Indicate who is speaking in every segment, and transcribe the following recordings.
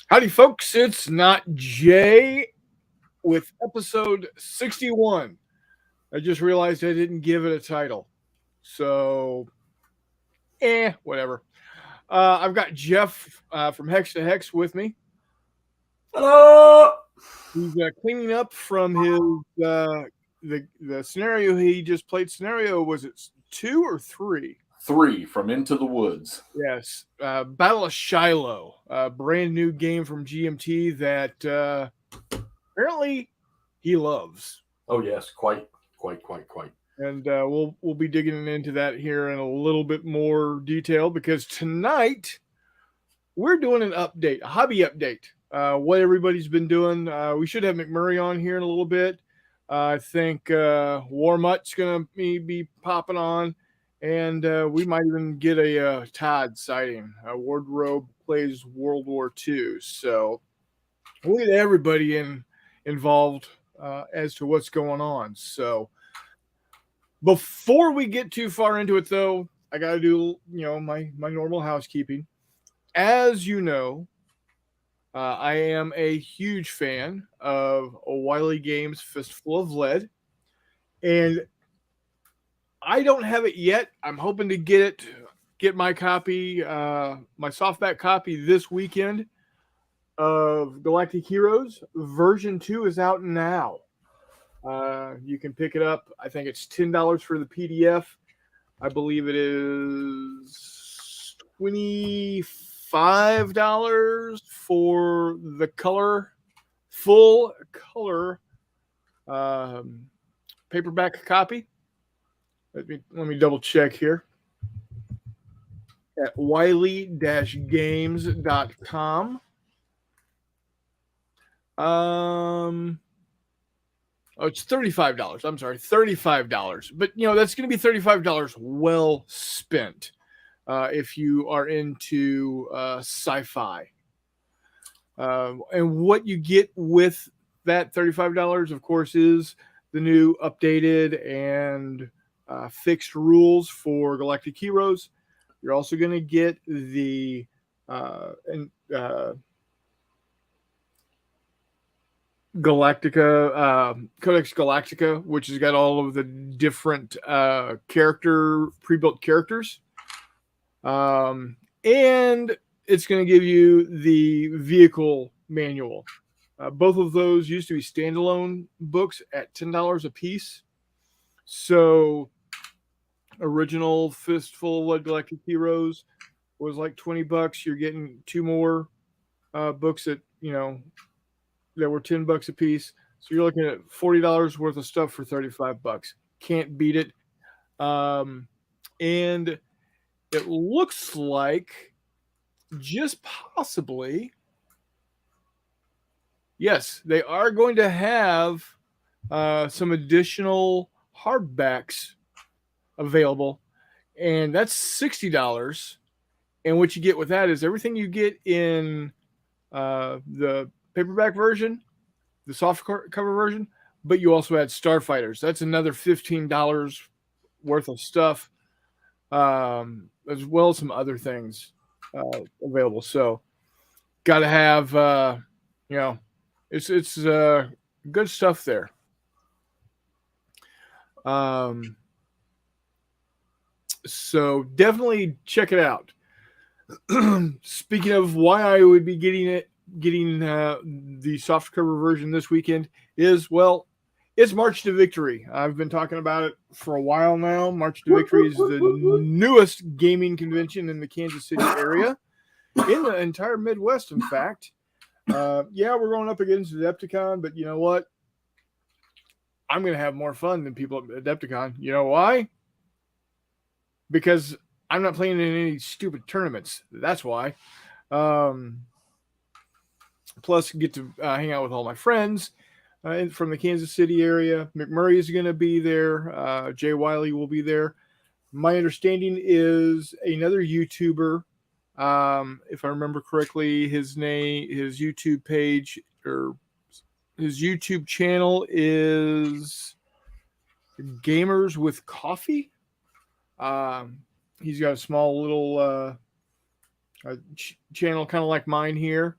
Speaker 1: Howdy, folks. It's Not Jay with episode 61. I just realized I didn't give it a title. So, whatever. I've got Jeff from Hex to Hex with me.
Speaker 2: Hello.
Speaker 1: He's cleaning up from his the scenario he just played. Scenario, was it 2 or 3?
Speaker 2: 3 from Into the Woods.
Speaker 1: Yes. Battle of Shiloh, a brand new game from GMT that apparently he loves.
Speaker 2: Oh yes, quite.
Speaker 1: And we'll be digging into that here in a little bit more detail, because tonight we're doing an update, a hobby update. What everybody's been doing. We should have McMurray on here in a little bit. I think Warmutt's going to be popping on. And we might even get a Todd sighting. Wardrobe plays World War II. So we'll get everybody involved as to what's going on. So before we get too far into it, though, I got to do my normal housekeeping. As you know, I am a huge fan of Wiley Games' Fistful of Lead. And I don't have it yet. I'm hoping to get my copy, my softback copy this weekend of Galactic Heroes. Version 2 is out now. You can pick it up. I think it's $10 for the PDF. I believe it is $25 for the full color paperback copy. Let me double check here at wiley-games.com. It's $35. I'm sorry, $35. But that's going to be $35 well spent if you are into sci-fi. And what you get with that $35, of course, is the new updated and fixed rules for Galactic Heroes. You're also going to get the Galactica, Codex Galactica, which has got all of the different pre-built characters. And it's going to give you the vehicle manual. Both of those used to be standalone books at $10 a piece. So original Fistful of Lead Galactic Heroes was like $20. You're getting 2 more books that that were $10 a piece. So you're looking at $40 worth of stuff for $35. Can't beat it. And it looks like just possibly, yes, they are going to have some additional hardbacks available, and that's $60. And what you get with that is everything you get in the paperback version, the soft cover version, but you also had Starfighters. That's another $15 worth of stuff, as well as some other things available. So got to have it's good stuff there. So definitely check it out. Speaking of why I would be getting the soft cover version this weekend is, well, it's March to Victory. I've been talking about it for a while now. March to Victory is the newest gaming convention in the Kansas City area, in the entire Midwest, in fact. We're going up against Adepticon, but you know what? I'm going to have more fun than people at Adepticon. You know why? Because I'm not playing in any stupid tournaments. That's why. Plus, get to hang out with all my friends from the Kansas City area. McMurray is going to be there. Jay Wiley will be there. My understanding is another YouTuber, if I remember correctly, his YouTube page or His YouTube channel is Gamers with Coffee. He's got a small little channel, kind of like mine here.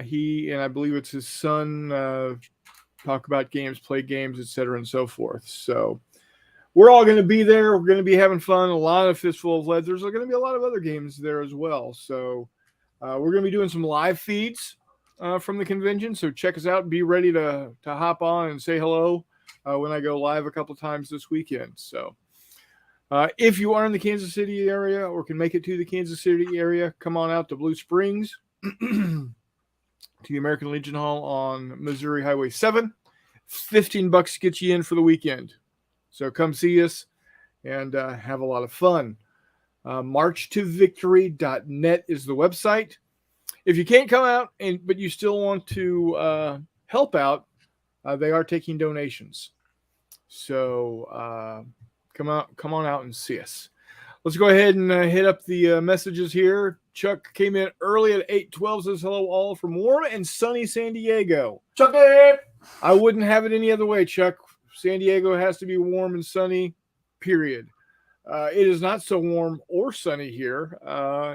Speaker 1: He and I believe it's his son talk about games, play games, etc., and so forth. So we're all going to be there. We're going to be having fun. A lot of Fistful of Lead. There's going to be a lot of other games there as well. So we're going to be doing some live feeds from the convention. So check us out. Be ready to hop on and say hello when I go live a couple times this weekend. So if you are in the Kansas City area or can make it to the Kansas City area, come on out to Blue Springs to the American Legion Hall on Missouri Highway 7. $15 gets you in for the weekend. So come see us and have a lot of fun. marchtovictory.net is the website. If you can't come out but you still want to help out, they are taking donations. So come on out and see us. Let's go ahead and hit up the messages here. Chuck came in early at 8:12. Says hello all from warm and sunny San Diego.
Speaker 2: Chucky!
Speaker 1: I wouldn't have it any other way, Chuck. San Diego has to be warm and sunny, period. It is not so warm or sunny here.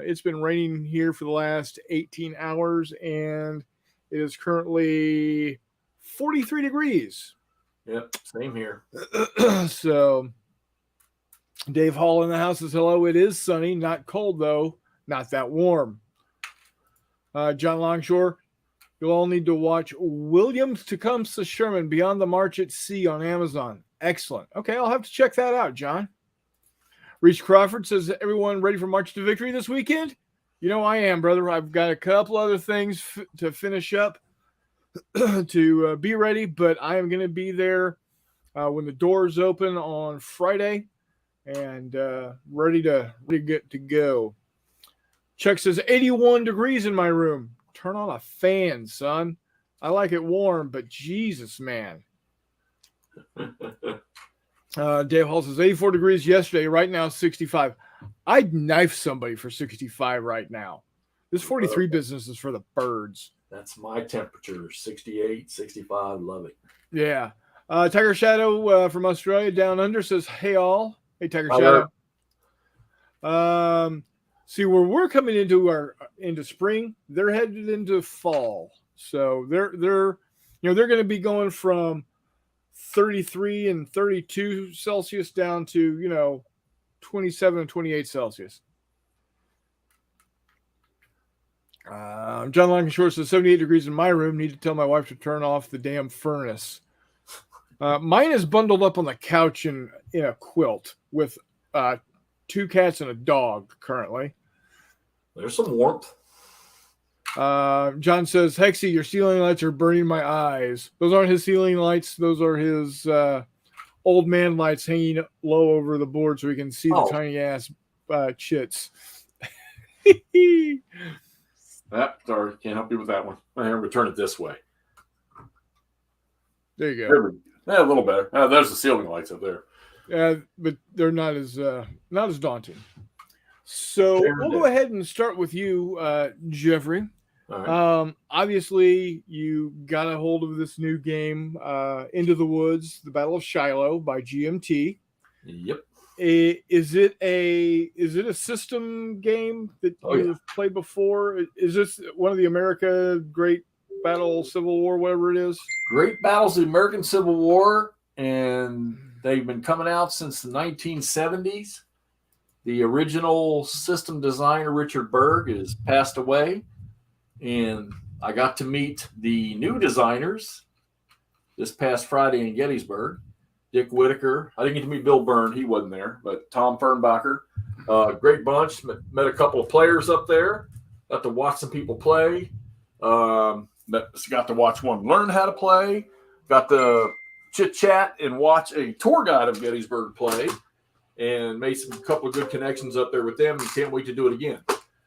Speaker 1: It's been raining here for the last 18 hours, and it is currently 43 degrees.
Speaker 2: Yep, same here.
Speaker 1: So Dave Hall in the house says hello. It is sunny, not cold, though. Not that warm. John Longshore, you'll all need to watch Williams Tecumseh Sherman Beyond the March at Sea on Amazon. Excellent. Okay, I'll have to check that out, John. Reese Crawford says, everyone ready for March to Victory this weekend? You know I am, brother. I've got a couple other things to finish up to be ready, but I am going to be there when the doors open on Friday and ready to get to go. Chuck says, 81 degrees in my room. Turn on a fan, son. I like it warm, but Jesus, man. Dave Hall says 84 degrees yesterday. Right now, 65. I'd knife somebody for 65 right now. This 43 business is for the birds.
Speaker 2: That's my temperature, 68, 65. Love it.
Speaker 1: Yeah. Tiger Shadow from Australia down under says, hey, all. Hey, Tiger Shadow. See, where we're coming into spring, they're headed into fall. So they're going to be going from 33 and 32 Celsius down to, 27 and 28 Celsius. John Longshore says 78 degrees in my room. Need to tell my wife to turn off the damn furnace. Mine is bundled up on the couch in a quilt with 2 cats and a dog currently.
Speaker 2: There's some warmth.
Speaker 1: John says, Hexy, your ceiling lights are burning my eyes. Those aren't his ceiling lights. Those are his old man lights hanging low over the board so he can see the tiny ass chits.
Speaker 2: Sorry, can't help you with that one. I'm going to turn it this way.
Speaker 1: There you go.
Speaker 2: A little better. There's the ceiling lights up there.
Speaker 1: But they're not as daunting. So we'll go ahead and start with you, Jeffrey.
Speaker 2: All right.
Speaker 1: Obviously, you got a hold of this new game, Into the Woods, The Battle of Shiloh by GMT.
Speaker 2: Yep.
Speaker 1: Is it a system game that you've played before? Is this one of the America Great Battle Civil War, whatever it is?
Speaker 2: Great Battles of the American Civil War, and they've been coming out since the 1970s. The original system designer, Richard Berg, has passed away, and I got to meet the new designers this past Friday in Gettysburg. Dick Whitaker. I didn't get to meet Bill Byrne. He wasn't there, but Tom Fernbacher. Great bunch. Met a couple of players up there. Got to watch some people play. Got to watch one learn how to play. Got to chit-chat and watch a tour guide of Gettysburg play. And made a couple of good connections up there with them. And can't wait to do it again.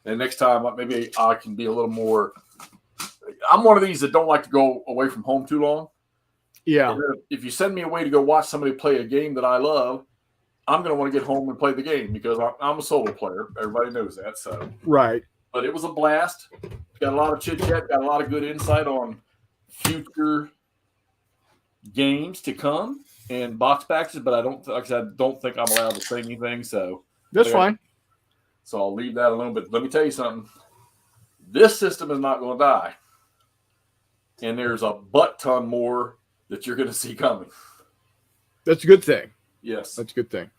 Speaker 2: And next time, maybe I can be a little more. I'm one of these that don't like to go away from home too long.
Speaker 1: Yeah.
Speaker 2: If you send me away to go watch somebody play a game that I love, I'm going to want to get home and play the game because I'm a solo player. Everybody knows that. So
Speaker 1: right.
Speaker 2: But it was a blast. Got a lot of chit chat. Got a lot of good insight on future games to come and box packages, but I don't, like I said, I don't think I'm allowed to say anything. So
Speaker 1: That's fine.
Speaker 2: So I'll leave that alone. But let me tell you something. This system is not going to die. And there's a butt ton more that you're going to see coming.
Speaker 1: That's a good thing.
Speaker 2: Yes.
Speaker 1: That's a good thing.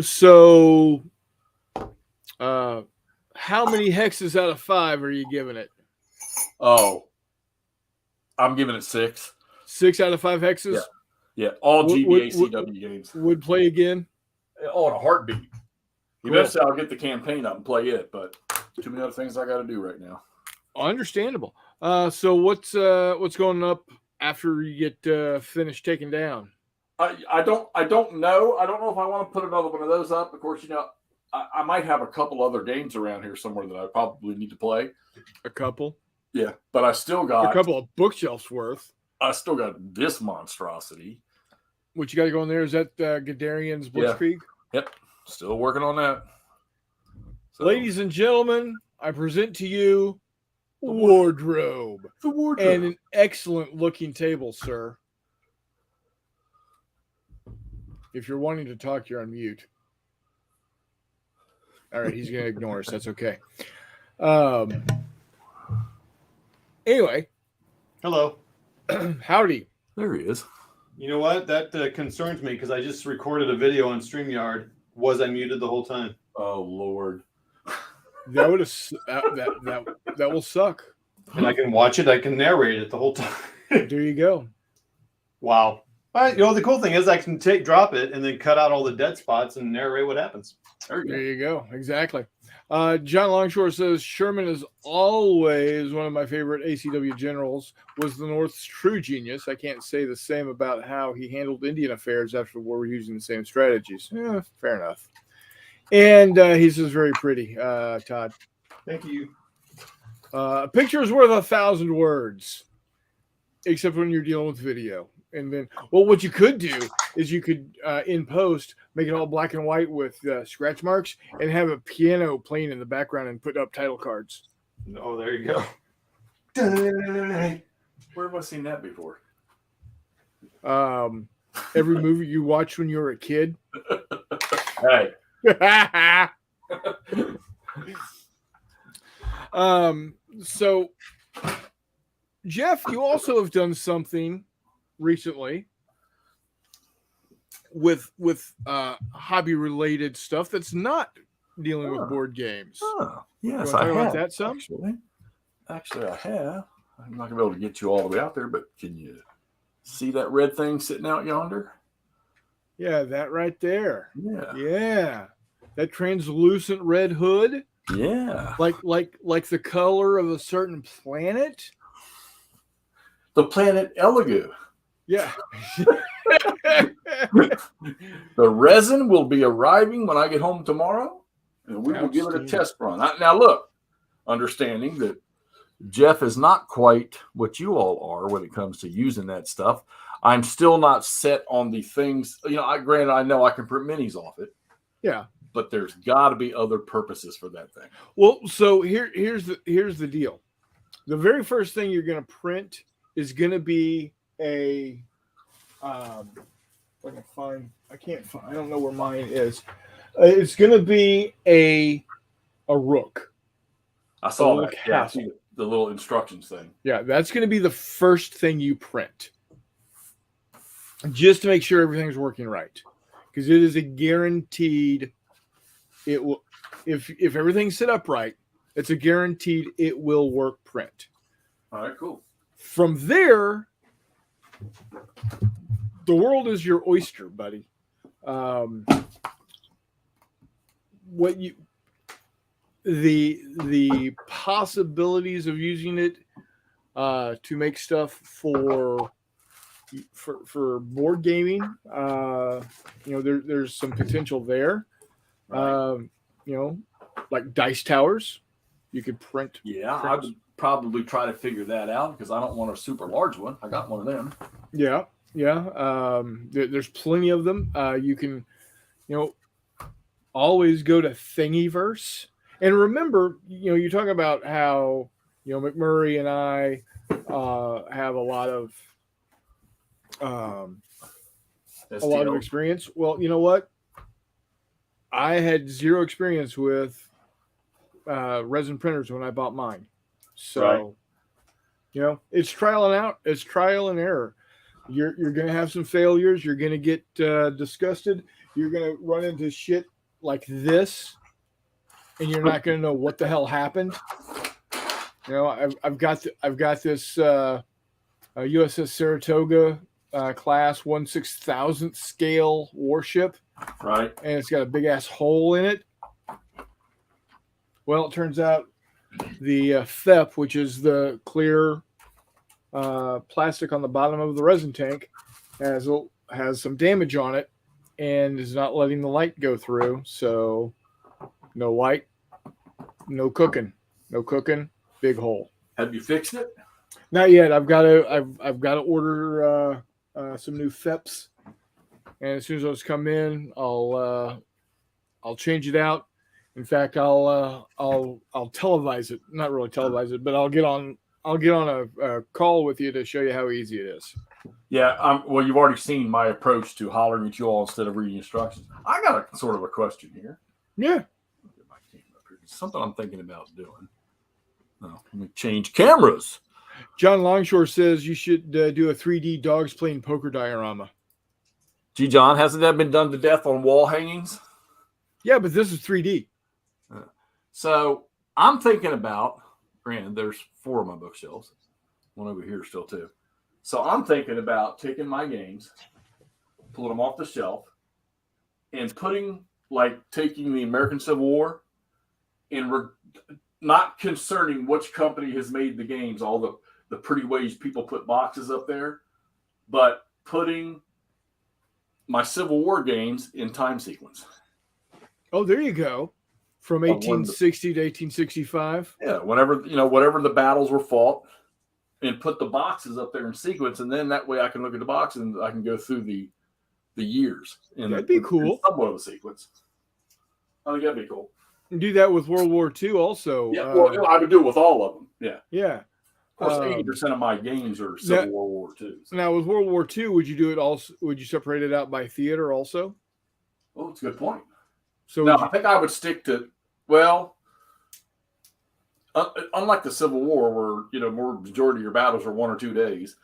Speaker 1: So how many hexes out of 5 are you giving it?
Speaker 2: Oh, I'm giving it 6.
Speaker 1: 6 out of 5 hexes?
Speaker 2: Yeah. Yeah. All GBA CW games.
Speaker 1: Would play again?
Speaker 2: Oh, in a heartbeat. Eventually, I'll get the campaign up and play it, but too many other things I got to do right now.
Speaker 1: Understandable. So what's going up after you get finished taking down?
Speaker 2: I don't know. I don't know if I want to put another one of those up. Of course, I might have a couple other games around here somewhere that I probably need to play.
Speaker 1: A couple?
Speaker 2: Yeah, but I still got
Speaker 1: a couple of bookshelves worth.
Speaker 2: I still got this monstrosity.
Speaker 1: What you got going there? Is that Gadarian's Blitzkrieg?
Speaker 2: Yeah. Yep. Still working on that. So,
Speaker 1: ladies and gentlemen, I present to you wardrobe.
Speaker 2: The wardrobe.
Speaker 1: And an excellent looking table, sir. If you're wanting to talk, you're on mute. All right, he's going to ignore us. That's okay. Anyway.
Speaker 3: Hello.
Speaker 1: Howdy.
Speaker 2: There he is.
Speaker 3: You know what? That concerns me because I just recorded a video on StreamYard. Was I muted the whole time?
Speaker 2: Oh, Lord.
Speaker 1: That would have that will suck.
Speaker 3: And I can watch it. I can narrate it the whole time.
Speaker 1: There you go.
Speaker 3: Wow. All right. The cool thing is I can drop it and then cut out all the dead spots and narrate what happens.
Speaker 1: There you go. Exactly. John Longshore says Sherman is always one of my favorite ACW generals. Was the North's true genius. I can't say the same about how he handled Indian affairs after the war. We're using the same strategies. Fair enough. And he says very pretty, Todd.
Speaker 3: Thank you.
Speaker 1: A picture is worth 1,000 words, except when you're dealing with video. And then, well, what you could do is you could, in post, make it all black and white with scratch marks and have a piano playing in the background and put up title cards.
Speaker 3: Oh, there you go.
Speaker 2: Where have I seen that before?
Speaker 1: Every movie you watched when you were a kid.
Speaker 2: Hey.
Speaker 1: So, Jeff, you also have done something recently with hobby related stuff that's not dealing with board games.
Speaker 2: Oh, yes,
Speaker 1: I have. About that some?
Speaker 2: Actually, I have. I'm not gonna be able to get you all the way out there, but can you see that red thing sitting out yonder?
Speaker 1: Yeah, that right there.
Speaker 2: Yeah.
Speaker 1: Yeah. That translucent red hood.
Speaker 2: Yeah.
Speaker 1: Like the color of a certain planet.
Speaker 2: The planet Elegoo.
Speaker 1: Yeah.
Speaker 2: The resin will be arriving when I get home tomorrow, and we will give it a test run. Now, look, understanding that Jeff is not quite what you all are when it comes to using that stuff. I'm still not set on the things. Granted, I know I can print minis off it.
Speaker 1: Yeah.
Speaker 2: But there's got to be other purposes for that thing.
Speaker 1: Well, so here's the deal. The very first thing you're going to print is going to be a I don't know where mine is. It's going to be a rook.
Speaker 2: I saw that. Yeah, the little instructions thing.
Speaker 1: Yeah, that's going to be the first thing you print, just to make sure everything's working right, because it is a guaranteed. It will, if everything's set up right, it's a guaranteed it will work print.
Speaker 2: All right, cool.
Speaker 1: From there, the world is your oyster, buddy. The possibilities of using it to make stuff for board gaming, there's some potential there. Right. Like dice towers, you could print.
Speaker 2: Yeah, I would probably try to figure that out because I don't want a super large one. I got one of them. Yeah.
Speaker 1: There's plenty of them. You can, always go to Thingiverse. And remember, you talk about how, McMurray and I have a lot of a lot of experience. Well, you know what? I had zero experience with resin printers when I bought mine. So,
Speaker 2: Right.
Speaker 1: you know, it's trial and out. It's trial and error. You're going to have some failures. You're going to get disgusted. You're going to run into shit like this, and you're not going to know what the hell happened. You know, I've got this USS Saratoga class 1/6000th scale warship,
Speaker 2: Right.
Speaker 1: and it's got a big ass hole in it. Well, it turns out the FEP, which is the clear plastic on the bottom of the resin tank, has some damage on it and is not letting the light go through. So, no light, no cooking, big hole.
Speaker 2: Have you fixed it?
Speaker 1: Not yet. I've got to order some new FEPs, and as soon as those come in, I'll change it out. In fact, I'll televise it. Not really televise it, but I'll get on a call with you to show you how easy it is.
Speaker 2: Yeah. Well, you've already seen my approach to hollering at you all instead of reading instructions. I got a sort of a question here.
Speaker 1: Yeah.
Speaker 2: Get my camera up here. It's something I'm thinking about doing. Oh, let me change cameras.
Speaker 1: John Longshore says you should do a 3D dogs playing poker diorama.
Speaker 2: Gee, John, hasn't that been done to death on wall hangings?
Speaker 1: Yeah, but this is 3D.
Speaker 2: So I'm thinking about, granted, there's 4 of my bookshelves, one over here still too. So I'm thinking about taking my games, pulling them off the shelf, and taking the American Civil War and not concerning which company has made the games, all the pretty ways people put boxes up there, but putting my Civil War games in time sequence.
Speaker 1: Oh, there you go. From 1860 to 1865.
Speaker 2: Yeah, whatever the battles were fought, and put the boxes up there in sequence, and then that way I can look at the box and I can go through the years.
Speaker 1: That'd be cool.
Speaker 2: Somewhat of a sequence. I think that'd be cool.
Speaker 1: Do that with World War II also.
Speaker 2: Yeah, well, I would do it with all of them. Yeah.
Speaker 1: Yeah.
Speaker 2: Of course, 80% of my games are Civil War II. So.
Speaker 1: Now, with World War II, would you do it also? Would you separate it out by theater also?
Speaker 2: Oh, that's a good point.
Speaker 1: So
Speaker 2: no, I think I would stick to, unlike the Civil War, where majority of your battles are 1 or 2 days.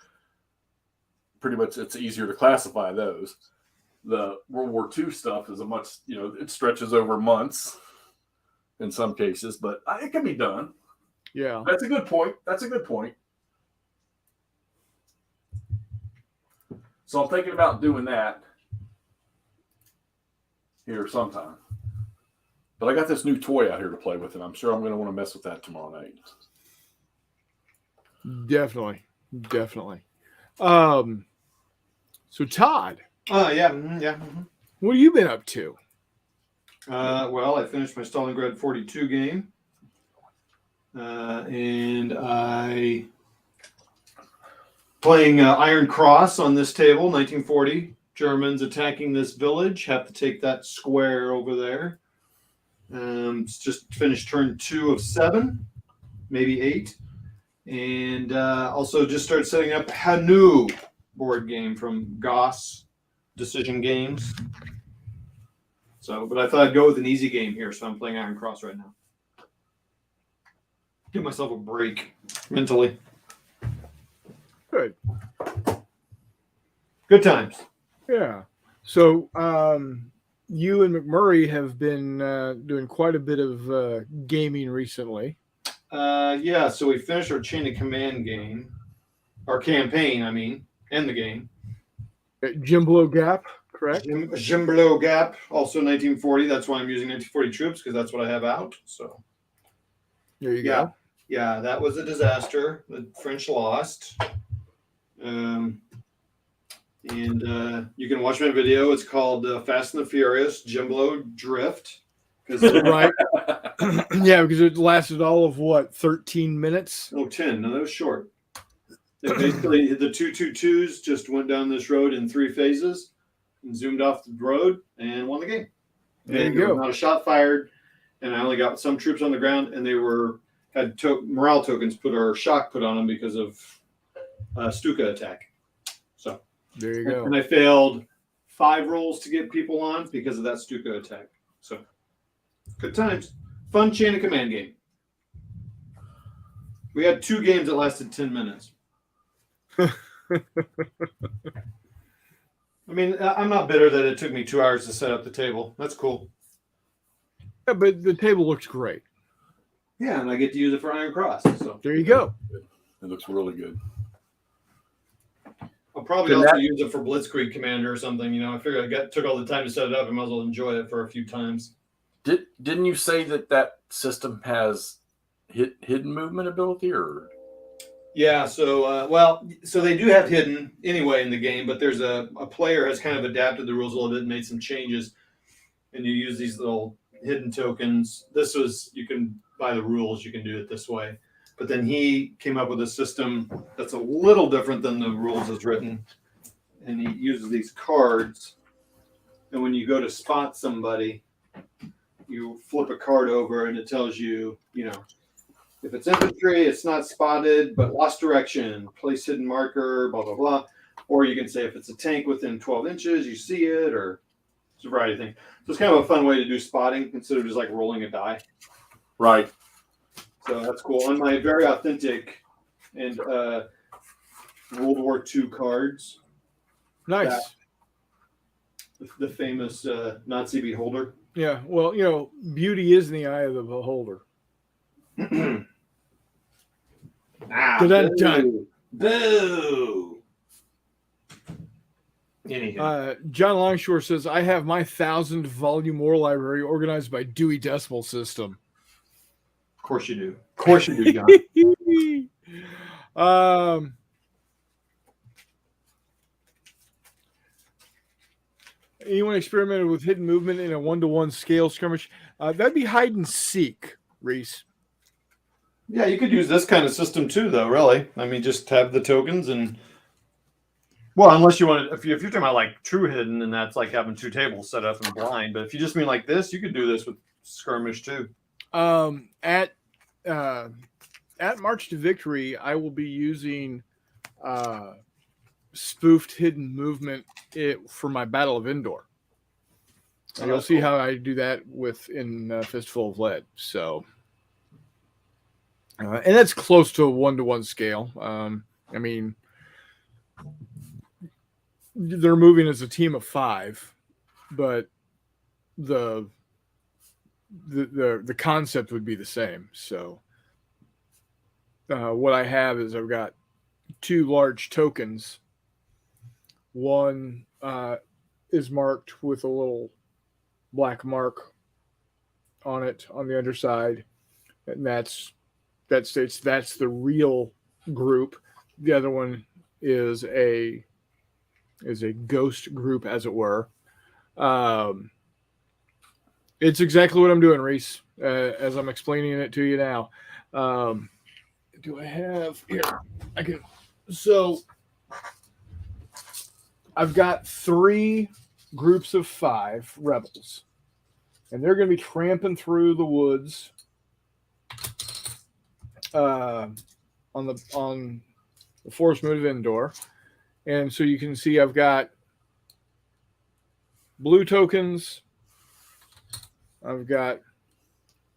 Speaker 2: Pretty much, it's easier to classify those. The World War II stuff is it stretches over months in some cases, but it can be done.
Speaker 1: Yeah,
Speaker 2: that's a good point. So I'm thinking about doing that here sometime. But I got this new toy out here to play with, and I'm sure I'm going to want to mess with that tomorrow night.
Speaker 1: Definitely. So Todd.
Speaker 3: Yeah.
Speaker 1: What have you been up to?
Speaker 3: Well, I finished my Stalingrad 42 game. And I playing Iron Cross on this table, 1940. Germans attacking this village, have to take that square over there. It's just finished turn 2 of 7, maybe 8. And also just started setting up Hanu board game from Goss Decision Games. But I thought I'd go with an easy game here, so I'm playing Iron Cross right now. Give myself a break mentally.
Speaker 1: Good
Speaker 3: times.
Speaker 1: Yeah. So you and McMurray have been doing quite a bit of gaming recently.
Speaker 3: Yeah, so we finished our Chain of Command game. Our campaign, and the game.
Speaker 1: At Jimbo Gap, correct?
Speaker 3: Jimbo Gap, also 1940. That's why I'm using 1940 troops, because that's what I have out. So
Speaker 1: there you go.
Speaker 3: Yeah, that was a disaster. The French lost. And you can watch my video. It's called Fast and the Furious Jimbo Drift.
Speaker 1: Right. Yeah, because it lasted all of 13 minutes?
Speaker 3: Oh, 10. No, that was short. Basically, the 222s just went down this road in 3 phases and zoomed off the road and won the game.
Speaker 1: There you go.
Speaker 3: Not a shot fired, and I only got some troops on the ground, and they had morale tokens shock put on them because of Stuka attack. So
Speaker 1: There you go.
Speaker 3: And I failed 5 rolls to get people on because of that Stuka attack. So, good times. Fun chain of command game. We had 2 games that lasted 10 minutes. I mean, I'm not bitter that it took me 2 hours to set up the table. That's cool.
Speaker 1: Yeah, but the table looks great.
Speaker 3: Yeah, and I get to use it for Iron Cross. So
Speaker 1: there you go.
Speaker 2: It looks really good.
Speaker 3: I'll probably also use it for Blitzkrieg Commander or something. You know, I figured took all the time to set it up. I might as well enjoy it for a few times.
Speaker 2: Didn't you say that system has hidden movement ability, or?
Speaker 3: Yeah, so so they do have hidden anyway in the game, but there's a player has kind of adapted the rules a little bit and made some changes, and you use these little hidden tokens. You can buy the rules, you can do it this way. But then he came up with a system that's a little different than the rules as written. And he uses these cards. And when you go to spot somebody, you flip a card over and it tells you, if it's infantry, it's not spotted, but lost direction, place hidden marker, blah, blah, blah. Or you can say if it's a tank within 12 inches, you see it, or it's a variety of things. So it's kind of a fun way to do spotting instead of just like rolling a die.
Speaker 2: Right.
Speaker 3: So that's cool. On my very authentic and World War II cards.
Speaker 1: Nice.
Speaker 3: The famous Nazi beholder.
Speaker 1: Yeah. Well, beauty is in the eye of the beholder. Dun.
Speaker 3: Boo. Anyhow.
Speaker 1: John Longshore says, I have my 1,000-volume war library organized by Dewey Decimal System.
Speaker 3: Of course you do. Of course you do, John.
Speaker 1: Anyone experimented with hidden movement in a 1-to-1 scale skirmish? That'd be hide and seek, Reese.
Speaker 3: Yeah, you could use this kind of system too, though, really. I mean, just have the tokens and... Well, unless you want to... If you're talking about, like, true hidden, and that's like having 2 tables set up and blind. But if you just mean like this, you could do this with skirmish too.
Speaker 1: At March to Victory, I will be using spoofed hidden movement for my Battle of Endor. And you'll see how I do that in Fistful of Lead. So, and that's close to a 1-to-1 scale. I mean, they're moving as a team of 5, but the concept would be the same. So what I have is I've got 2 large tokens. One is marked with a little black mark on it on the underside, and that states that's the real group. The other one is a ghost group, as it were. It's exactly what I'm doing, Reese, as I'm explaining it to you now. Do I have here? So I've got 3 groups of 5 rebels, and they're going to be tramping through the woods on the forest moon of Endor. And so you can see I've got blue tokens, I've got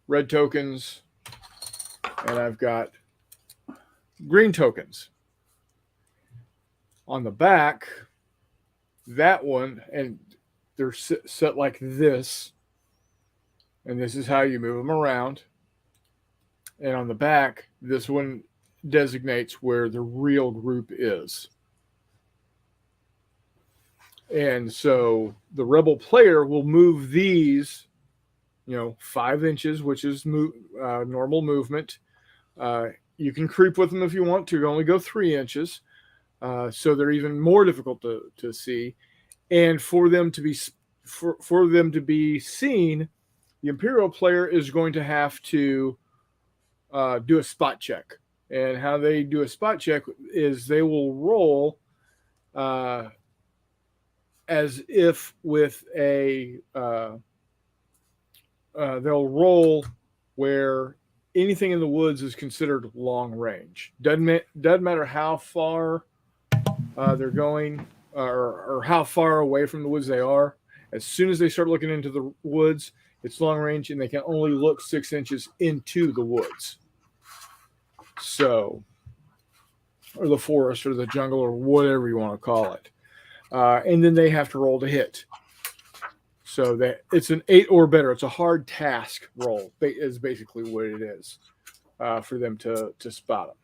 Speaker 1: red tokens, and I've got green tokens. On the back, that one, and they're set like this, and this is how you move them around. And on the back, this one designates where the real group is. And so the rebel player will move these, 5 inches, which is normal movement. You can creep with them if you want to. Only go 3 inches. So they're even more difficult to see. And for them to be seen, the Imperial player is going to have to do a spot check. And how they do a spot check is they will roll as if with they'll roll where anything in the woods is considered long range. Doesn't matter how far they're going. or how far away from the woods they are. As soon as they start looking into the woods, it's long range, and they can only look 6 inches into the woods. So, or the forest, or the jungle, or whatever you want to call it. And then they have to roll to hit. So that it's an 8 or better. It's a hard task roll. Is basically what it is for them to spot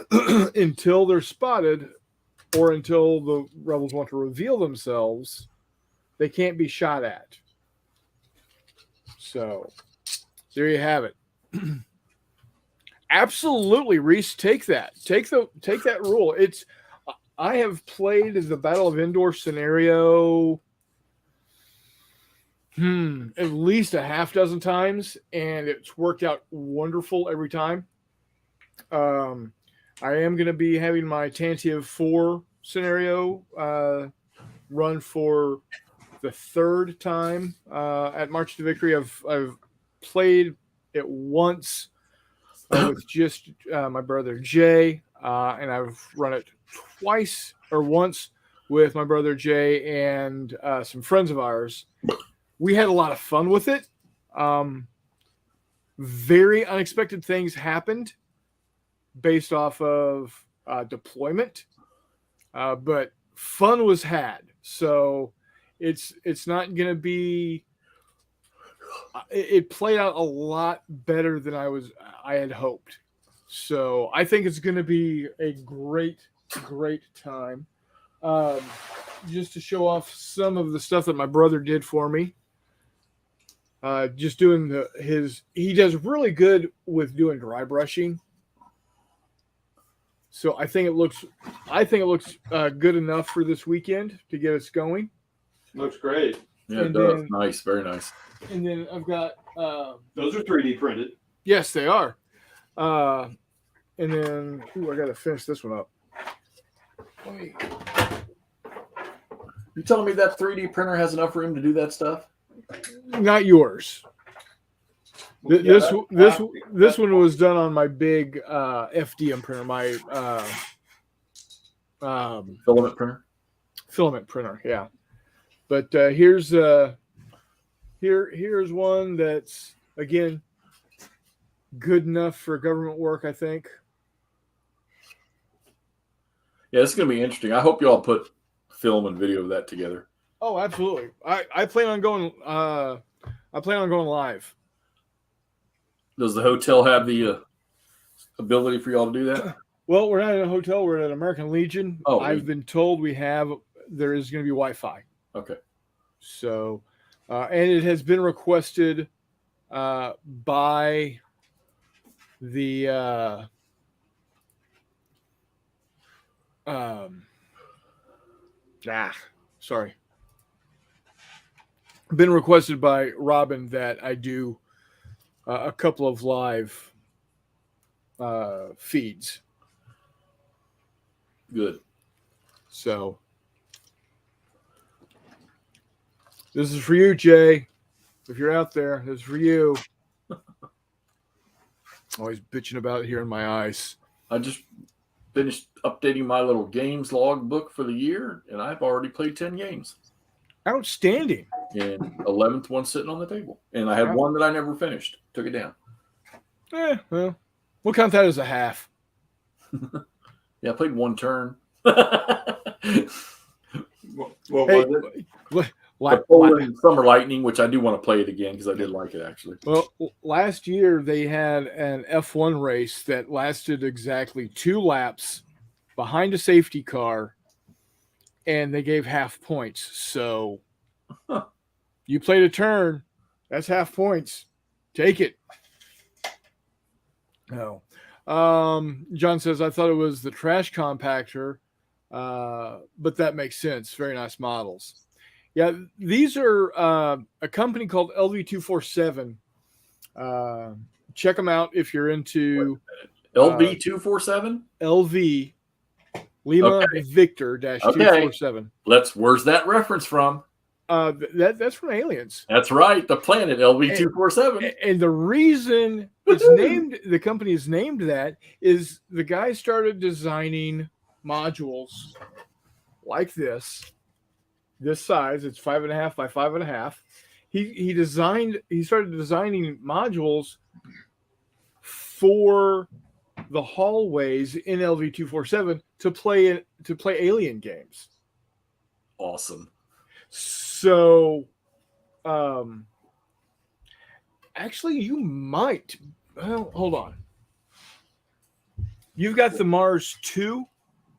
Speaker 1: them. Until they're spotted, or until the rebels want to reveal themselves, they can't be shot at. So there you have it. Absolutely, Reese, take that. Take that rule. I have played the Battle of Endor scenario at least a half dozen times, and it's worked out wonderful every time. I am going to be having my Tantive 4 scenario run for the third time at March to Victory. I've played it once with just my brother Jay, and I've run it once with my brother Jay and some friends of ours. We had a lot of fun with it. Very unexpected things happened based off of deployment, but fun was had. So it's not going to be. It played out a lot better than I had hoped. So I think it's going to be a great time. Just to show off some of the stuff that my brother did for me. Just doing he does really good with doing dry brushing. So I think it looks good enough for this weekend to get us going.
Speaker 3: Looks great.
Speaker 2: Yeah, it does. Nice, very nice.
Speaker 1: And then I've got
Speaker 3: those are 3D printed.
Speaker 1: Yes, they are. And then I got to finish this one up.
Speaker 2: You telling me that 3D printer has enough room to do that stuff?
Speaker 1: Not yours. This one was done on my big FDM printer, my
Speaker 2: filament printer.
Speaker 1: Filament printer, yeah. But here's one that's again good enough for government work, I think.
Speaker 2: Yeah, it's going to be interesting. I hope you all put film and video of that together.
Speaker 1: Oh, absolutely. I plan on going. I plan on going live.
Speaker 2: Does the hotel have the ability for y'all to do that?
Speaker 1: Well, we're not in a hotel. We're at American Legion.
Speaker 2: Oh,
Speaker 1: I've been told there is going to be Wi-Fi.
Speaker 2: Okay.
Speaker 1: So, and it has been requested by the sorry. Been requested by Robin that I do a couple of live feeds.
Speaker 2: Good.
Speaker 1: So this is for you, Jay. If you're out there, this is for you. Always bitching about it here in my eyes.
Speaker 2: I just finished updating my little games log book for the year, and I've already played 10 games.
Speaker 1: Outstanding.
Speaker 2: And 11th one sitting on the table. And I had one that I never finished. Took it down.
Speaker 1: Well, we'll count that as a half.
Speaker 2: Yeah, I played one turn.
Speaker 3: What was it?
Speaker 2: Summer Lightning, which I do want to play it again because I did like it, actually.
Speaker 1: Well, last year they had an F1 race that lasted exactly 2 laps behind a safety car, and they gave half points. So you played a turn, that's half points. Take it. No. John says, I thought it was the trash compactor, but that makes sense. Very nice models. Yeah, these are a company called LV247. Check them out if you're into
Speaker 2: LV247?
Speaker 1: LV Lima Victor -247.
Speaker 2: Where's that reference from?
Speaker 1: That's from Aliens.
Speaker 2: That's right, the planet LV247.
Speaker 1: And the reason it's named, the company is named that, is the guy started designing modules like this size. It's 5.5 by 5.5. He started designing modules for the hallways in LV-247 to play Alien games.
Speaker 2: Awesome.
Speaker 1: So, actually, you might. Well, hold on. You've got the Mars 2?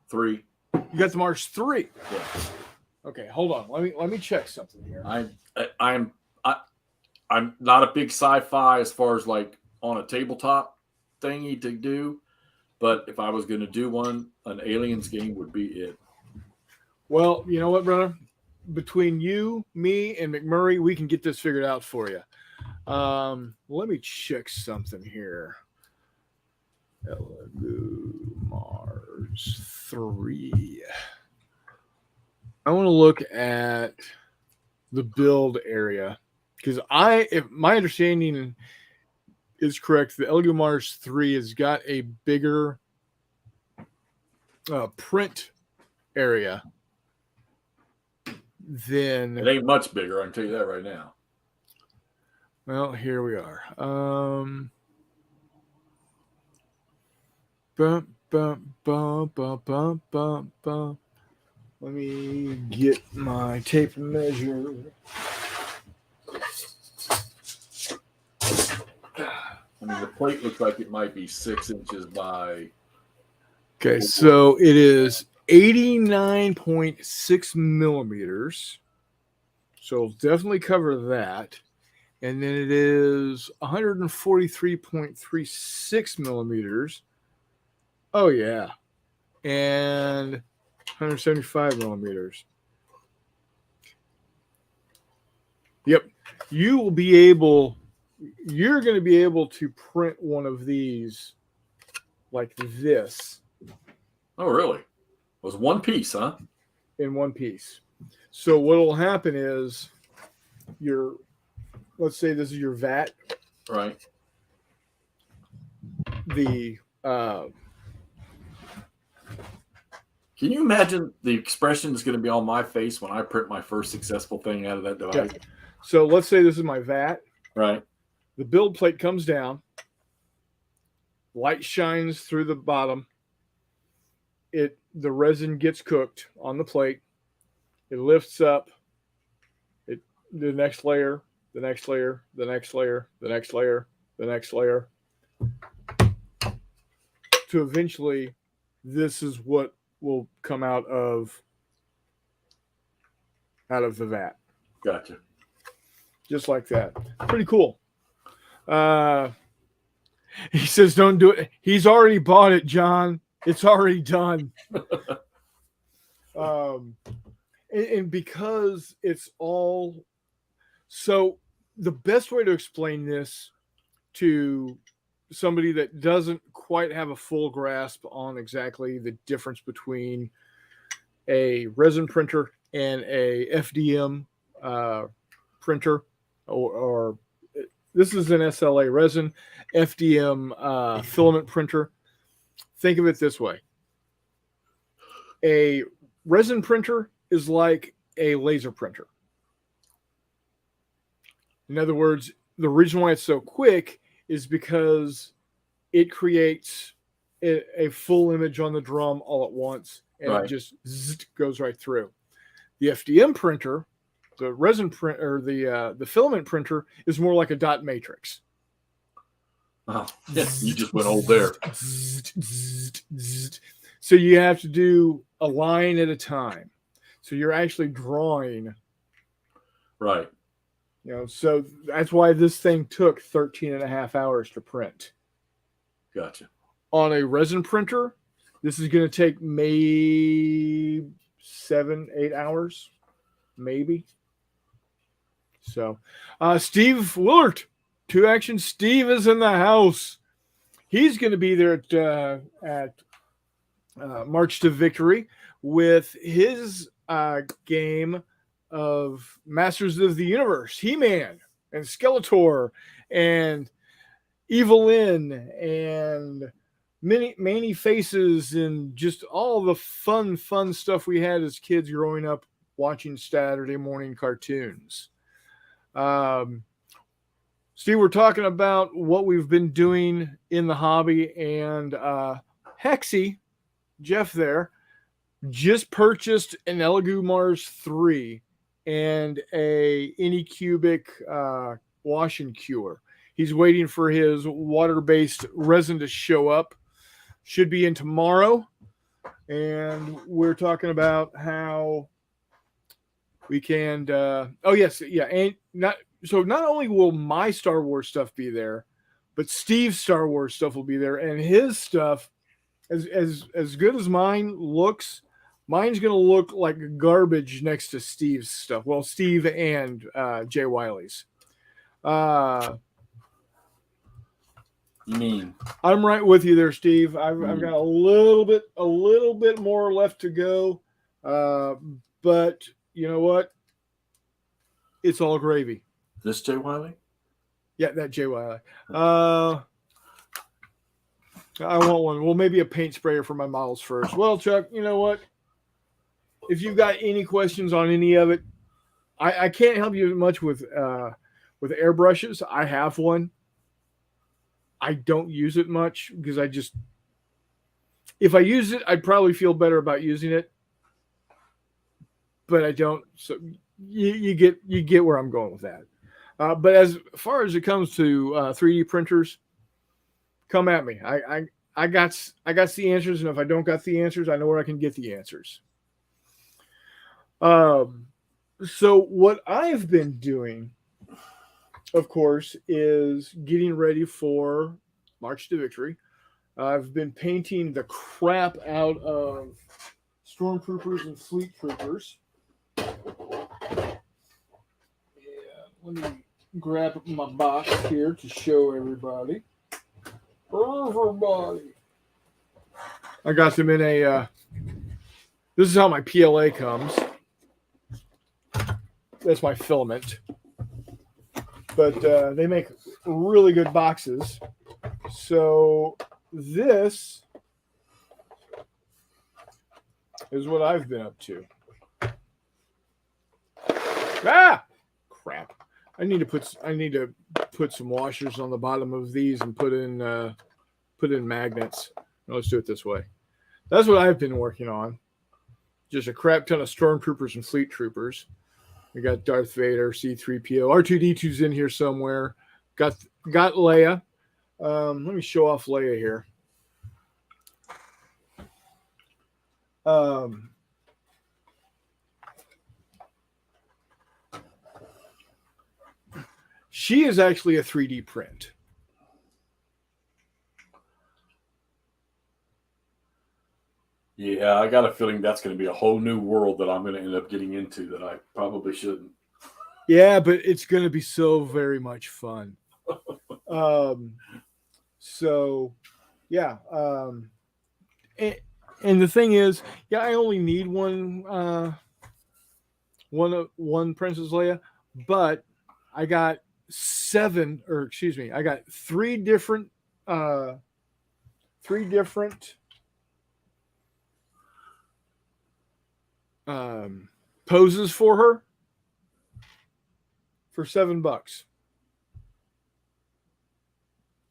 Speaker 2: 3.
Speaker 1: You got the Mars 3?
Speaker 2: Yeah.
Speaker 1: Okay, hold on. Let me check something here.
Speaker 2: I'm not a big sci-fi as far as like on a tabletop thingy to do, but if I was going to do one, an Aliens game would be it.
Speaker 1: Well, you know what, brother? Between you, me, and McMurray, we can get this figured out for you. Let me check something here. Mars 3. I want to look at the build area because if my understanding is correct, the LGO Mars 3 has got a bigger print area than.
Speaker 2: It ain't much bigger, I can tell you that right now.
Speaker 1: Well, here we are. Let me get my tape measure.
Speaker 2: I mean, the plate looks like it might be 6 inches by.
Speaker 1: Okay, so it is 89.6 millimeters. So it'll definitely cover that. And then it is 143.36 millimeters. Oh, yeah. And 175 millimeters. Yep. You're going to be able to print one of these like this.
Speaker 2: Oh, really? It was one piece, huh?
Speaker 1: In one piece. So what will happen is let's say this is your vat.
Speaker 2: Right. Can you imagine the expression that's going to be on my face when I print my first successful thing out of that device?
Speaker 1: Okay. So let's say this is my vat.
Speaker 2: Right.
Speaker 1: The build plate comes down. Light shines through the bottom. The resin gets cooked on the plate. It lifts up. The next layer, the next layer, the next layer, the next layer, the next layer. To eventually, this is what will come out of the vat.
Speaker 2: Gotcha.
Speaker 1: Just like that. Pretty cool. He says, don't do it. He's already bought it, John. It's already done. And because it's all... So the best way to explain this to somebody that doesn't quite have a full grasp on exactly the difference between a resin printer and a FDM printer, or this is an SLA resin, FDM filament printer. Think of it this way. A resin printer is like a laser printer. In other words, the reason why it's so quick is because it creates a full image on the drum all at once, and
Speaker 2: right.
Speaker 1: It just goes right through. The FDM printer, the resin print, or the filament printer, is more like a dot matrix.
Speaker 2: Oh, you just went old there.
Speaker 1: So you have to do a line at a time. So you're actually drawing.
Speaker 2: Right.
Speaker 1: So that's why this thing took 13 and a half hours to print.
Speaker 2: Gotcha.
Speaker 1: On a resin printer, this is going to take maybe 7-8 hours, maybe. So, Steve Willard, 2 Action Steve is in the house. He's going to be there at March to Victory with his game of Masters of the Universe, He-Man and Skeletor and Evelyn and many faces and just all the fun stuff we had as kids growing up watching Saturday morning cartoons. Steve, we're talking about what we've been doing in the hobby, and Hexy, Jeff there, just purchased an Elegoo Mars 3 and a Anycubic wash and cure. He's waiting for his water-based resin to show up. Should be in tomorrow. And we're talking about how we can and not only will my Star Wars stuff be there, but Steve's Star Wars stuff will be there, and his stuff, as good as mine looks, mine's gonna look like garbage next to Steve's stuff. Well, Steve and Jay Wiley's.
Speaker 2: You mean?
Speaker 1: I'm right with you there, Steve. I've got a little bit more left to go, but you know what? It's all gravy.
Speaker 2: This Jay Wiley?
Speaker 1: Yeah, that Jay Wiley. I want one. Well, maybe a paint sprayer for my models first. Well, Chuck, you know what? If you've got any questions on any of it, I can't help you much with airbrushes. I have one. I don't use it much because if I use it, I'd probably feel better about using it, but I don't. So you get where I'm going with that. But as far as it comes to 3D printers, come at me. I got the answers, and if I don't got the answers, I know where I can get the answers. So what I've been doing, of course, is getting ready for March to Victory. I've been painting the crap out of Stormtroopers and Fleet Troopers. Let me grab my box here to show everybody. I got them in a. This is how my PLA comes. That's my filament. But they make really good boxes. So this is what I've been up to. Ah, crap! I need to put some washers on the bottom of these and put in magnets. No, let's do it this way. That's what I've been working on. Just a crap ton of Stormtroopers and Fleet Troopers. We got Darth Vader, C-3PO, R2-D2's in here somewhere. Got Leia. Let me show off Leia here. She is actually a 3D print.
Speaker 2: Yeah, I got a feeling that's going to be a whole new world that I'm going to end up getting into that I probably shouldn't.
Speaker 1: Yeah, but it's going to be so very much fun. So, yeah. And the thing is, yeah, I only need one Princess Leia, but I got I got three different poses for her for $7.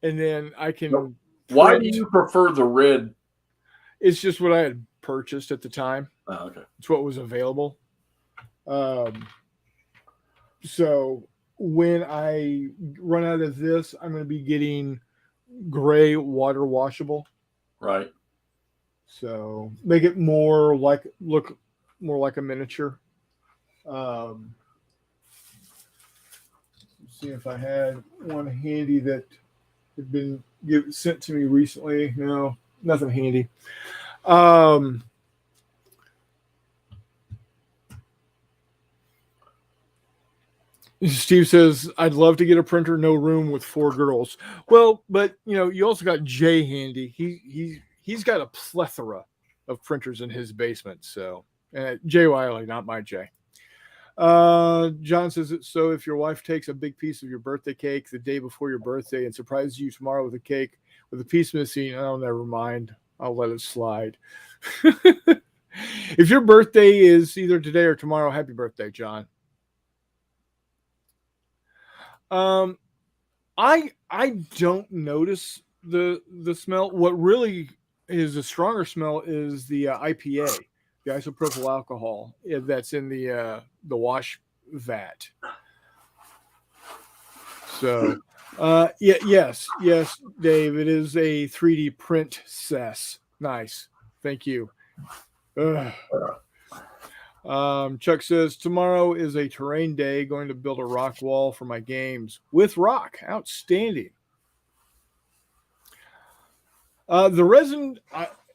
Speaker 1: And then I can.
Speaker 2: Why do you prefer the red?
Speaker 1: It's just what I had purchased at the time.
Speaker 2: Oh, okay.
Speaker 1: It's what was available. So when I run out of this, I'm going to be getting gray water washable.
Speaker 2: Right.
Speaker 1: So make it look more like a miniature. See if I had one handy that had been sent to me recently. No, nothing handy. Steve says, I'd love to get a printer, no room with 4 girls. Well, but you also got Jay handy. He's got a plethora of printers in his basement. So Jay Wiley, not my Jay. John says, so if your wife takes a big piece of your birthday cake the day before your birthday and surprises you tomorrow with a cake, with a piece missing. Oh, never mind. I'll let it slide. If your birthday is either today or tomorrow, happy birthday, John. I don't notice the smell. What really is a stronger smell is the IPA, the isopropyl alcohol that's in the wash vat. So, yes, Dave, it is a 3D print cess. Nice, thank you. Chuck says tomorrow is a terrain day. Going to build a rock wall for my games with rock. Outstanding. The resin,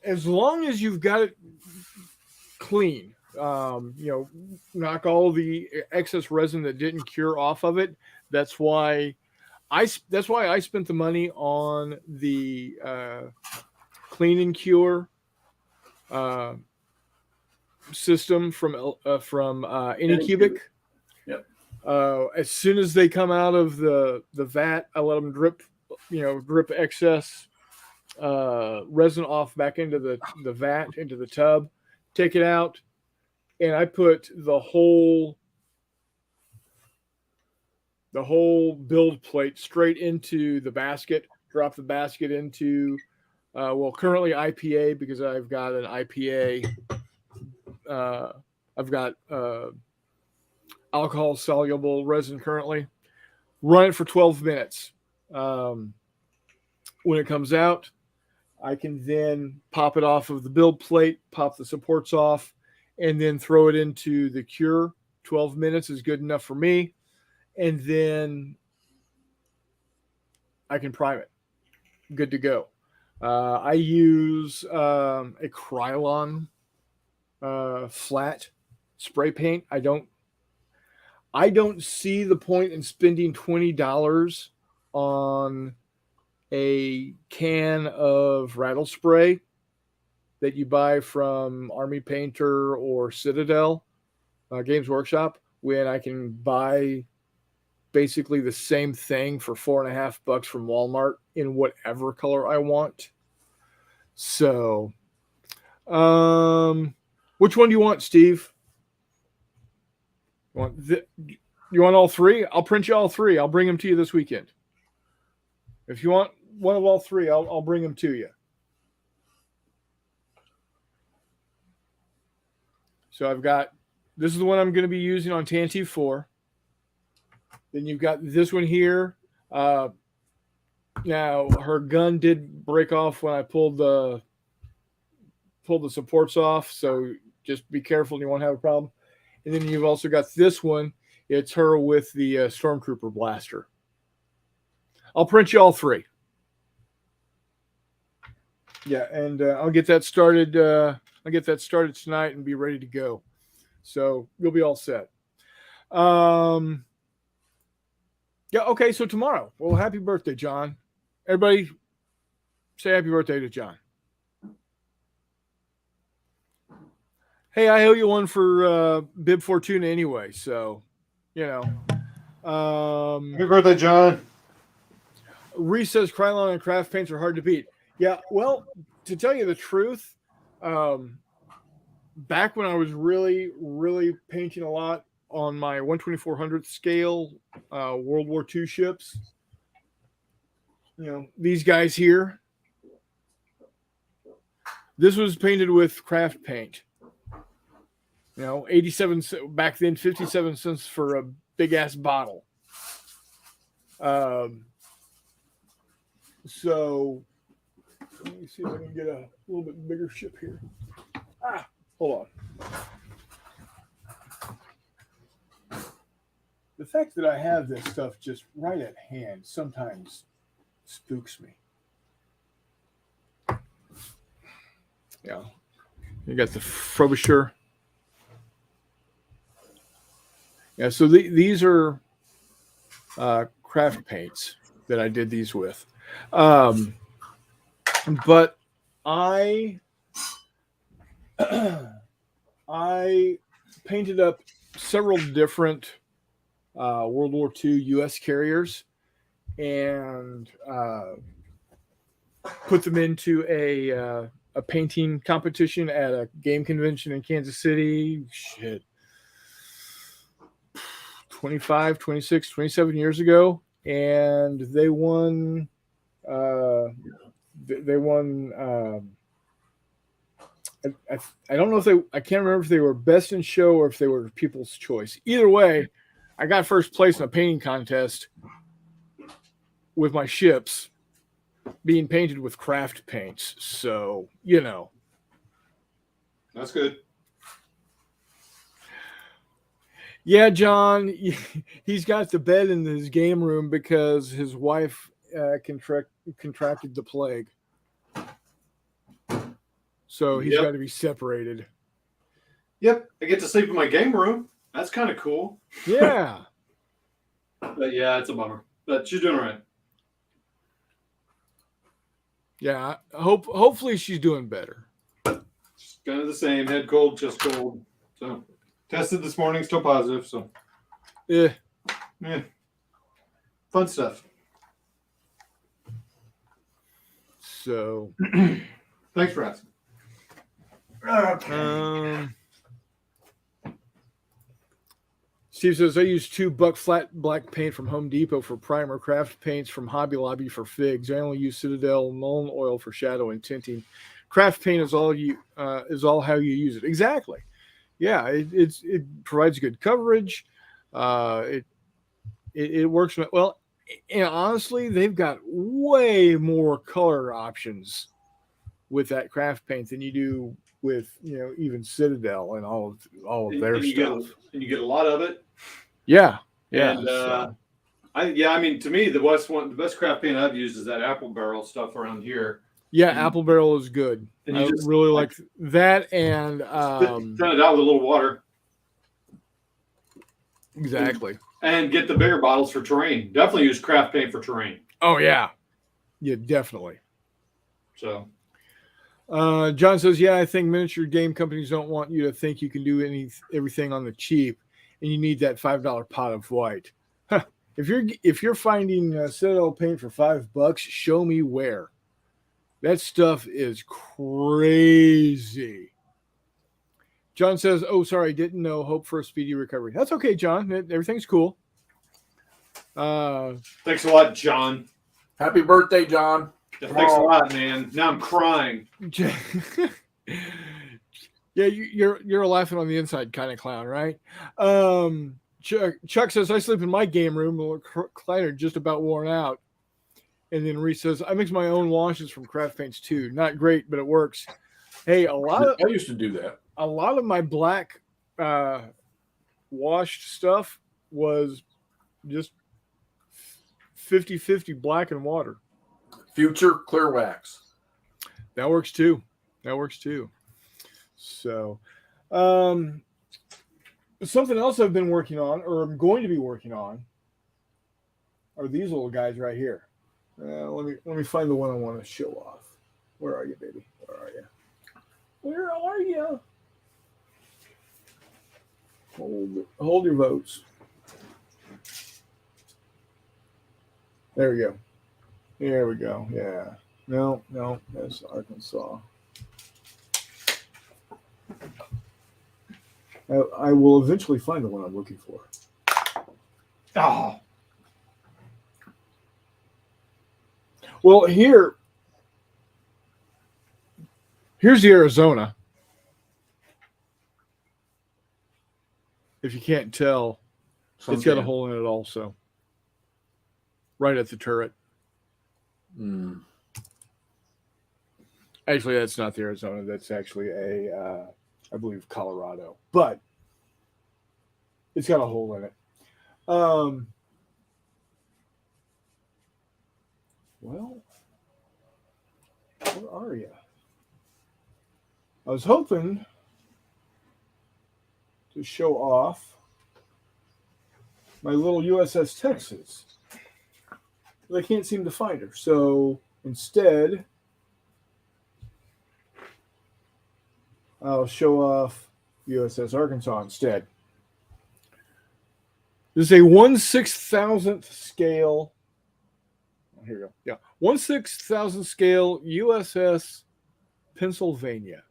Speaker 1: as long as you've got it clean, knock all the excess resin that didn't cure off of it. That's why I spent the money on the clean and cure system from Anycubic.
Speaker 2: Yep.
Speaker 1: As soon as they come out of the vat, I let them drip excess resin off back into the vat, into the tub, take it out, and I put the whole build plate straight into the basket, drop the basket into currently IPA, because I've got an IPA. I've got alcohol soluble resin currently. Run it for 12 minutes. When it comes out, I can then pop it off of the build plate, pop the supports off, and then throw it into the cure. 12 minutes is good enough for me. And then I can prime it. Good to go. I use a Krylon flat spray paint. I don't see the point in spending $20 on a can of rattle spray that you buy from Army Painter or Citadel Games Workshop, when I can buy basically the same thing for $4.50 from Walmart in whatever color I want. So, which one do you want, Steve? You want all three? I'll print you all three. I'll bring them to you this weekend. If you want one of all three, I'll bring them to you. So I've got, this is the one I'm going to be using on Tantive 4. Then you've got this one here. Now her gun did break off when I pulled the supports off, so just be careful and you won't have a problem. And then you've also got this one. It's her with the Stormtrooper blaster. I'll print you all three. Yeah, and I'll get that started. I'll get that started tonight and be ready to go. So you'll be all set. Yeah, okay, so tomorrow. Well, happy birthday, John. Everybody say happy birthday to John. Hey, I owe you one for Bib Fortuna anyway, so, you know.
Speaker 3: Happy birthday, John.
Speaker 1: Reese says Krylon and craft paints are hard to beat. Yeah, well, to tell you the truth, back when I was really, really painting a lot on my 1/2400th scale World War II ships, you know, these guys here, this was painted with craft paint. You know, 87 back then, 57 cents for a big ass bottle. So let me see if I can get a little bit bigger ship here. Hold on. The fact that I have this stuff just right at hand sometimes spooks me. Yeah. You got the Frobisher. Yeah, so these are craft paints that I did these with. But I painted up several different World War II U.S. carriers, and put them into a painting competition at a game convention in Kansas City. Shit. 25, 26, 27 years ago. And they won, they won, I don't know if I can't remember if they were best in show or if they were people's choice. Either way, I got first place in a painting contest with my ships being painted with craft paints. So,
Speaker 3: That's good.
Speaker 1: Yeah, John, he's got the bed in his game room because his wife contracted the plague. So he's got to be separated.
Speaker 3: Yep, I get to sleep in my game room. That's kind of cool.
Speaker 1: Yeah.
Speaker 3: But yeah, it's a bummer. But she's doing all right.
Speaker 1: Yeah, hopefully she's doing better.
Speaker 3: Just kind of the same. Head cold, chest cold. So tested this morning, still positive. So
Speaker 1: yeah,
Speaker 3: fun stuff.
Speaker 1: So
Speaker 3: thanks for asking.
Speaker 1: Okay. Steve says, I use $2 flat black paint from Home Depot for primer, craft paints from Hobby Lobby for figs. I only use Citadel Mullen oil for shadow and tinting. Craft paint is all how you use it. Exactly. Yeah, it provides good coverage. It works well. And honestly, they've got way more color options with that craft paint than you do with even Citadel and all of their stuff.
Speaker 3: And you get a lot of it.
Speaker 1: Yeah.
Speaker 3: And I mean, to me, the best craft paint I've used is that apple barrel stuff around here.
Speaker 1: Yeah, apple barrel is good.
Speaker 3: And
Speaker 1: I really like that, and
Speaker 3: turn it out with a little water.
Speaker 1: Exactly.
Speaker 3: And get the bigger bottles for terrain. Definitely use craft paint for terrain.
Speaker 1: Oh yeah, definitely.
Speaker 3: So.
Speaker 1: John says, yeah, I think miniature game companies don't want you to think you can do everything on the cheap, and you need that $5 pot of white. Huh. If you're finding Citadel paint for $5, show me where. That stuff is crazy. John says, oh, sorry, didn't know. Hope for a speedy recovery. That's okay, John. Everything's cool.
Speaker 3: Thanks a lot, John.
Speaker 2: Happy birthday, John.
Speaker 3: Yeah, thanks a lot, man. Now I'm crying.
Speaker 1: Yeah, you're laughing on the inside kind of clown, right? Chuck says, I sleep in my game room. The recliner just about worn out. And then Reese says, I mix my own washes from craft paints too. Not great, but it works. Hey,
Speaker 2: I used to do that.
Speaker 1: A lot of my black washed stuff was just 50-50 black and water.
Speaker 2: Future clear wax.
Speaker 1: That works too. So, something else I've been working on, or I'm going to be working on, are these little guys right here. Let me find the one I want to show off. Where are you, baby? Where are you? Hold your votes. There we go. Yeah. No, that's Arkansas. I will eventually find the one I'm looking for.
Speaker 3: Oh.
Speaker 1: Well, here's the Arizona. If you can't tell, it's got a hole in it also. Right at the turret. Actually, that's not the Arizona. That's actually I believe, Colorado. But it's got a hole in it. Well, where are you? I was hoping to show off my little USS Texas. But I can't seem to find her. So instead, I'll show off USS Arkansas instead. This is a 1/6000th scale. here you go. Yeah, 1/6000 scale USS Pennsylvania.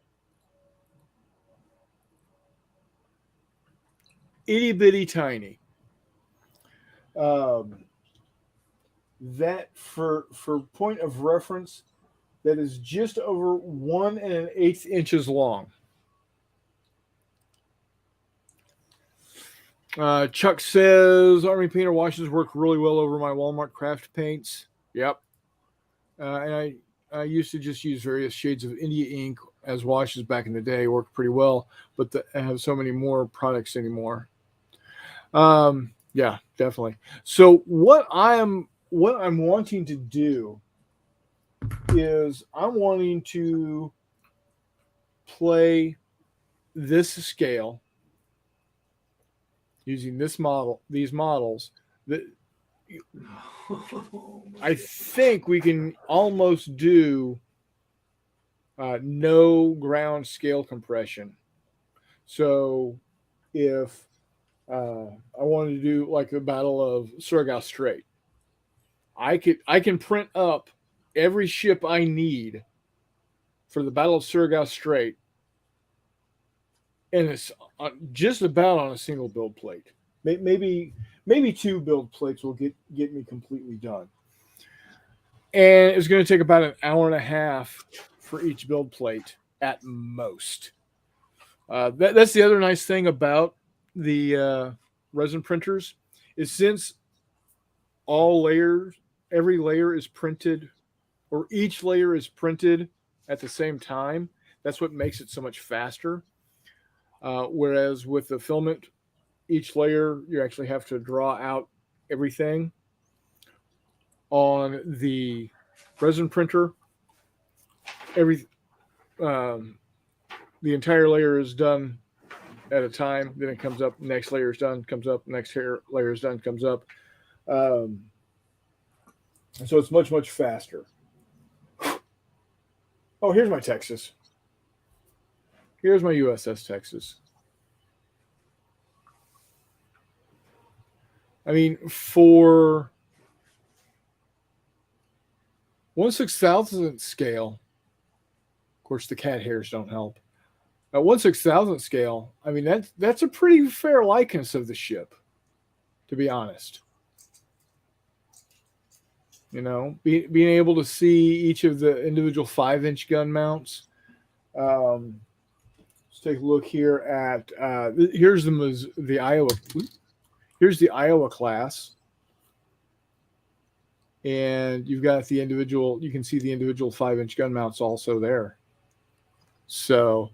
Speaker 1: Itty bitty tiny. That for point of reference, that is just over 1 1/8 inches long. Chuck says Army painter washes work really well over my Walmart craft paints. Yep. And I used to just use various shades of India ink as washes back in the day. Worked pretty well, but I have so many more products anymore. Yeah, definitely. So what I'm wanting to do is I'm wanting to play this scale using these models that I think we can almost do no ground scale compression. So if I wanted to do like the Battle of Surigao Strait, I can print up every ship I need for the Battle of Surigao Strait, and it's just about on a single build plate. Maybe 2 build plates will get me completely done. And it's going to take about an hour and a half for each build plate at most. That's the other nice thing about the resin printers is since every layer is printed, or each layer is printed at the same time. That's what makes it so much faster. Whereas with the filament, each layer you actually have to draw out everything. On the resin printer, the entire layer is done at a time. Then it comes up. Next layer is done. Comes up. Next layer is done. Comes up. So it's much faster. Oh, here's my Texas. Here's my USS Texas. I mean, for 1/6000 scale, of course, the cat hairs don't help. At 1/6000 scale, I mean that's a pretty fair likeness of the ship, to be honest. You know, being able to see each of the individual 5-inch gun mounts. Let's take a look here at here's the Iowa. Here's the Iowa class. And you've got the individual, you can see the individual 5-inch gun mounts also there. So,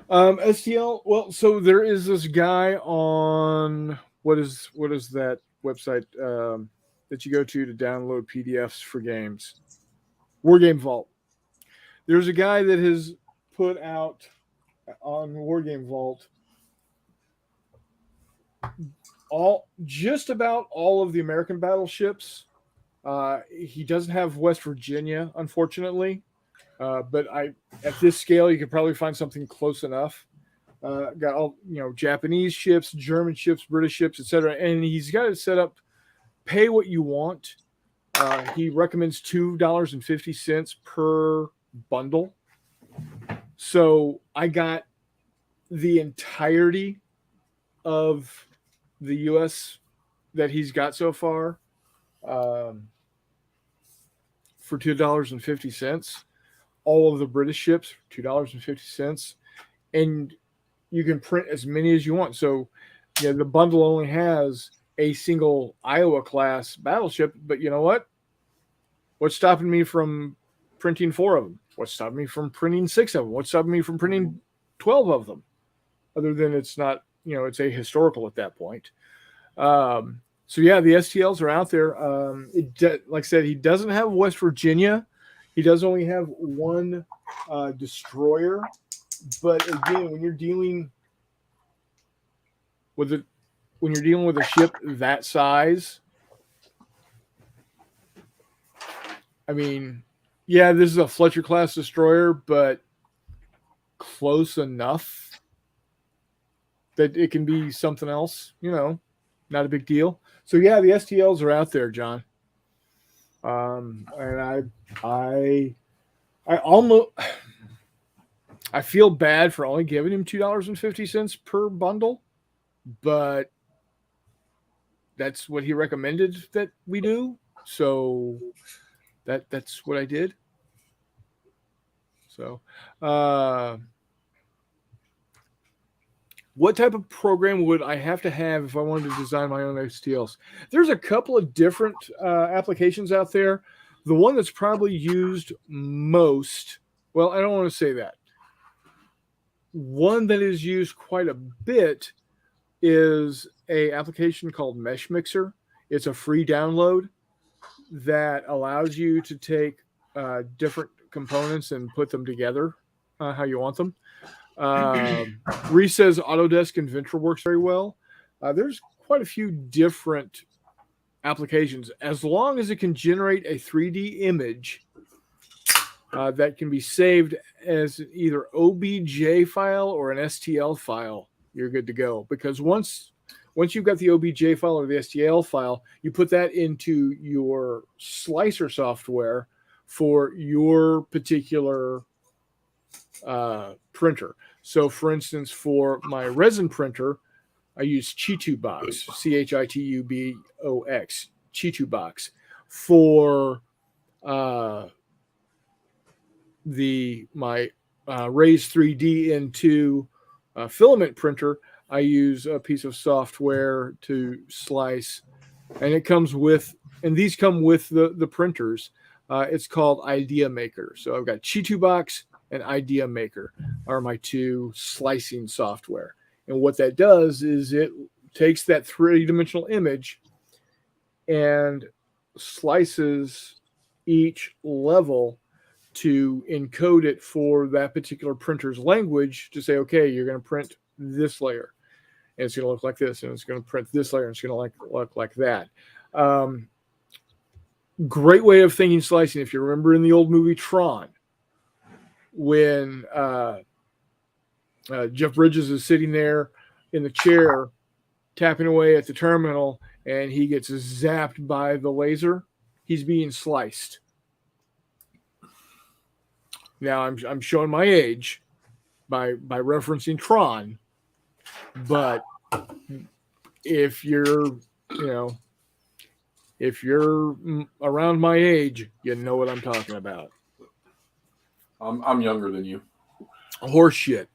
Speaker 1: STL, well, so there is this guy on, what is that website that you go to download PDFs for games? War Game Vault. There's a guy that has put out on War Game Vault just about all of the American battleships. He doesn't have West Virginia, unfortunately, but at this scale you could probably find something close enough. Got all Japanese ships, German ships, British ships, etc. And he's got it set up. Pay what you want. He recommends $2.50 per bundle. So I got the entirety of the US that he's got so far for $2.50. All of the British ships, $2.50. And you can print as many as you want. So the bundle only has a single Iowa class battleship, but you know what? What's stopping me from printing 4 of them? What's stopping me from printing 6 of them? What's stopping me from printing 12 of them? Other than it's not, it's ahistorical at that point. So yeah, the STLs are out there. Like I said, he doesn't have West Virginia. He does only have 1 destroyer. But again, when you're dealing with a ship that size, I mean, yeah, this is a Fletcher class destroyer, but close enough that it can be something else, not a big deal. So yeah, the STLs are out there, John. And I almost, I feel bad for only giving him $2.50 per bundle, but that's what he recommended that we do. So that's what I did. So, what type of program would I have to have if I wanted to design my own STLs? There's a couple of different applications out there. The one that's probably used most, well, I don't want to say that. One that is used quite a bit is a application called Mesh Mixer. It's a free download that allows you to take different components and put them together how you want them. Reese says Autodesk Inventor works very well. There's quite a few different applications. As long as it can generate a 3D image that can be saved as either OBJ file or an STL file, you're good to go. Because once you've got the OBJ file or the STL file, you put that into your slicer software for your particular printer. So, for instance, for my resin printer, I use Chitubox, Chitubox, Chitubox. For my Raise 3D into filament printer, I use a piece of software to slice, and it comes with, and these come with the printers. It's called Idea Maker. So I've got Chitubox and Idea Maker are my two slicing software. And what that does is it takes that three-dimensional image and slices each level to encode it for that particular printer's language to say, okay, you're going to print this layer, and it's going to look like this, and it's going to print this layer, and it's going to look like that. Great way of thinking slicing. If you remember in the old movie Tron, when Jeff Bridges is sitting there in the chair tapping away at the terminal and he gets zapped by the laser, he's being sliced. Now I'm showing my age by referencing Tron, but if you're around my age, you know what I'm talking about.
Speaker 2: I'm younger than you.
Speaker 1: Horse shit.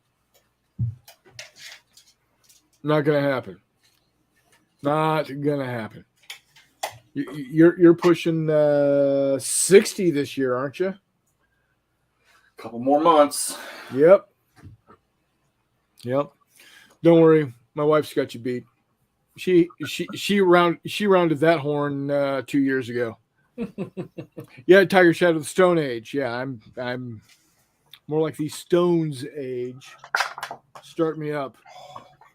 Speaker 1: Not gonna happen. Not gonna happen. You're pushing 60 this year, aren't you?
Speaker 2: Couple more months.
Speaker 1: Yep. Don't worry, my wife's got you beat. She rounded that horn 2 years ago. Yeah, Tiger Shadow of the Stone Age. Yeah, I'm more like the Stones age. Start me up.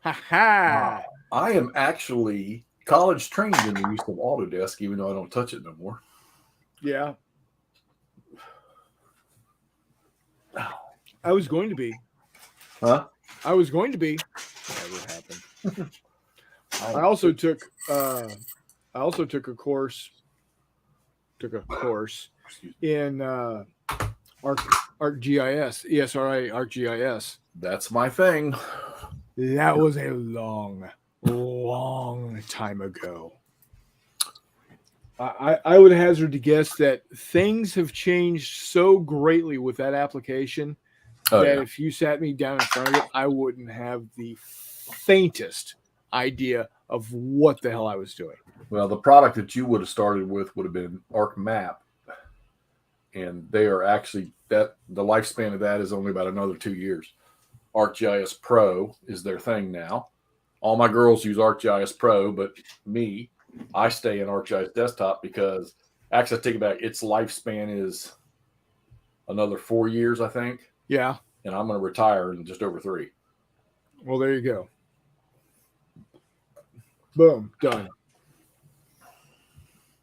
Speaker 1: Ha ha.
Speaker 2: I am actually college trained in the use of Autodesk, even though I don't touch it no more.
Speaker 1: Yeah. I was going to be.
Speaker 2: Huh?
Speaker 1: I was going to be. Never happened. I also took a course. Took a course in ArcGIS, ESRI ArcGIS.
Speaker 2: That's my thing.
Speaker 1: That was a long time ago. I would hazard to guess that things have changed so greatly with that application that if you sat me down in front of it, I wouldn't have the faintest idea of what the hell I was doing.
Speaker 2: Well, the product that you would have started with would have been ArcMap. And they are actually, that the lifespan of that is only about another 2 years. ArcGIS Pro is their thing now. All my girls use ArcGIS Pro, but me, I stay in ArcGIS Desktop because, actually, I take it back, its lifespan is another 4 years, I think.
Speaker 1: Yeah.
Speaker 2: And I'm going to retire in just over 3.
Speaker 1: Well, there you go. Boom. Done.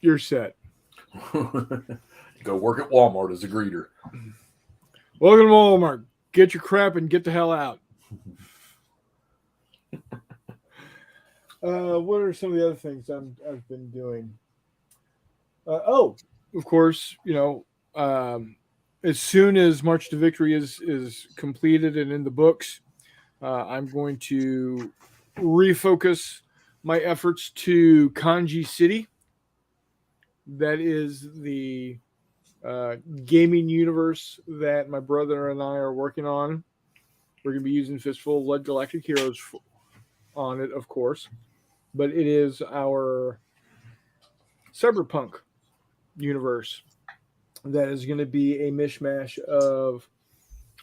Speaker 1: You're set.
Speaker 2: Go work at Walmart as a greeter.
Speaker 1: Welcome to Walmart. Get your crap and get the hell out. What are some of the other things I've been doing? Of course, as soon as March to Victory is completed and in the books, I'm going to refocus my efforts to Kanji City. That is the gaming universe that my brother and I are working on. We're going to be using Fistful of Lead Galactic Heroes on it, of course, but it is our cyberpunk universe that is going to be a mishmash of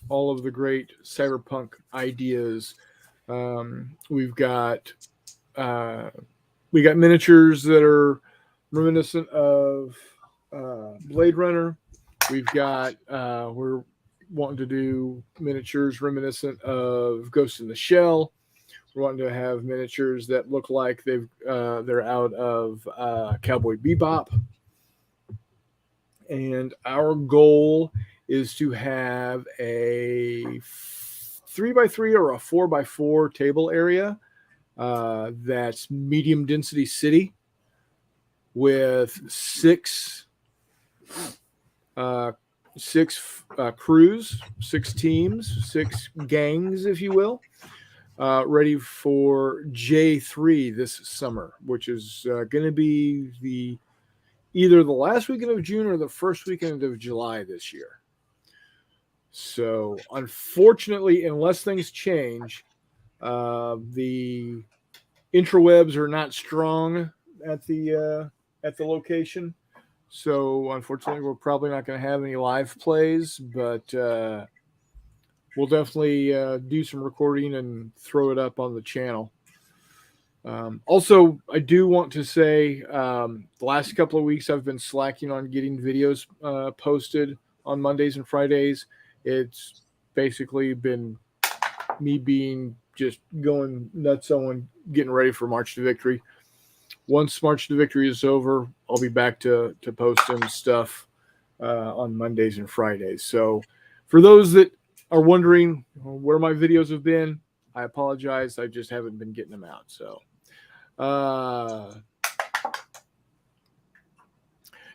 Speaker 1: all of the great cyberpunk ideas. We've got miniatures that are reminiscent of Blade Runner. We're wanting to do miniatures reminiscent of Ghost in the Shell. We're wanting to have miniatures that look like they're out of Cowboy Bebop. And our goal is to have a 3x3 or a 4x4 table area that's medium density city with six crews, 6 teams, 6 gangs, if you will, ready for J3 this summer, which is going to be either the last weekend of June or the first weekend of July this year. So, unfortunately, unless things change, the intrawebs are not strong at the location. So, unfortunately, we're probably not going to have any live plays, but we'll definitely do some recording and throw it up on the channel. Also, I do want to say the last couple of weeks I've been slacking on getting videos posted on Mondays and Fridays. It's basically been me being just going nuts on getting ready for March to Victory. Once March to Victory is over, I'll be back to posting stuff on Mondays and Fridays. So for those that are wondering where my videos have been, I apologize. I just haven't been getting them out. So,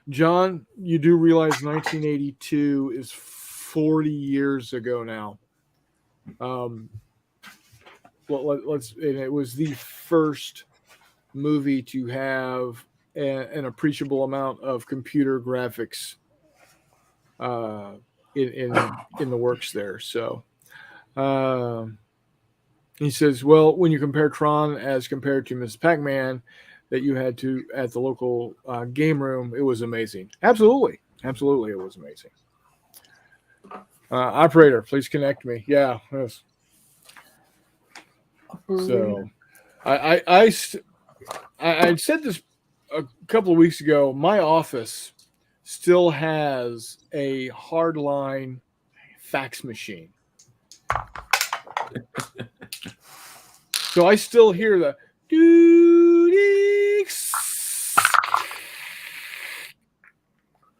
Speaker 1: John, you do realize 1982 is 40 years ago now. And it was the first movie to have an appreciable amount of computer graphics in the works there. So he says, well, when you compare Tron as compared to Ms. Pac-Man that you had to at the local game room, it was amazing. Absolutely it was amazing. Operator, please connect me. Yeah, yes. So I said this a couple of weeks ago. My office still has a hardline fax machine. So I still hear the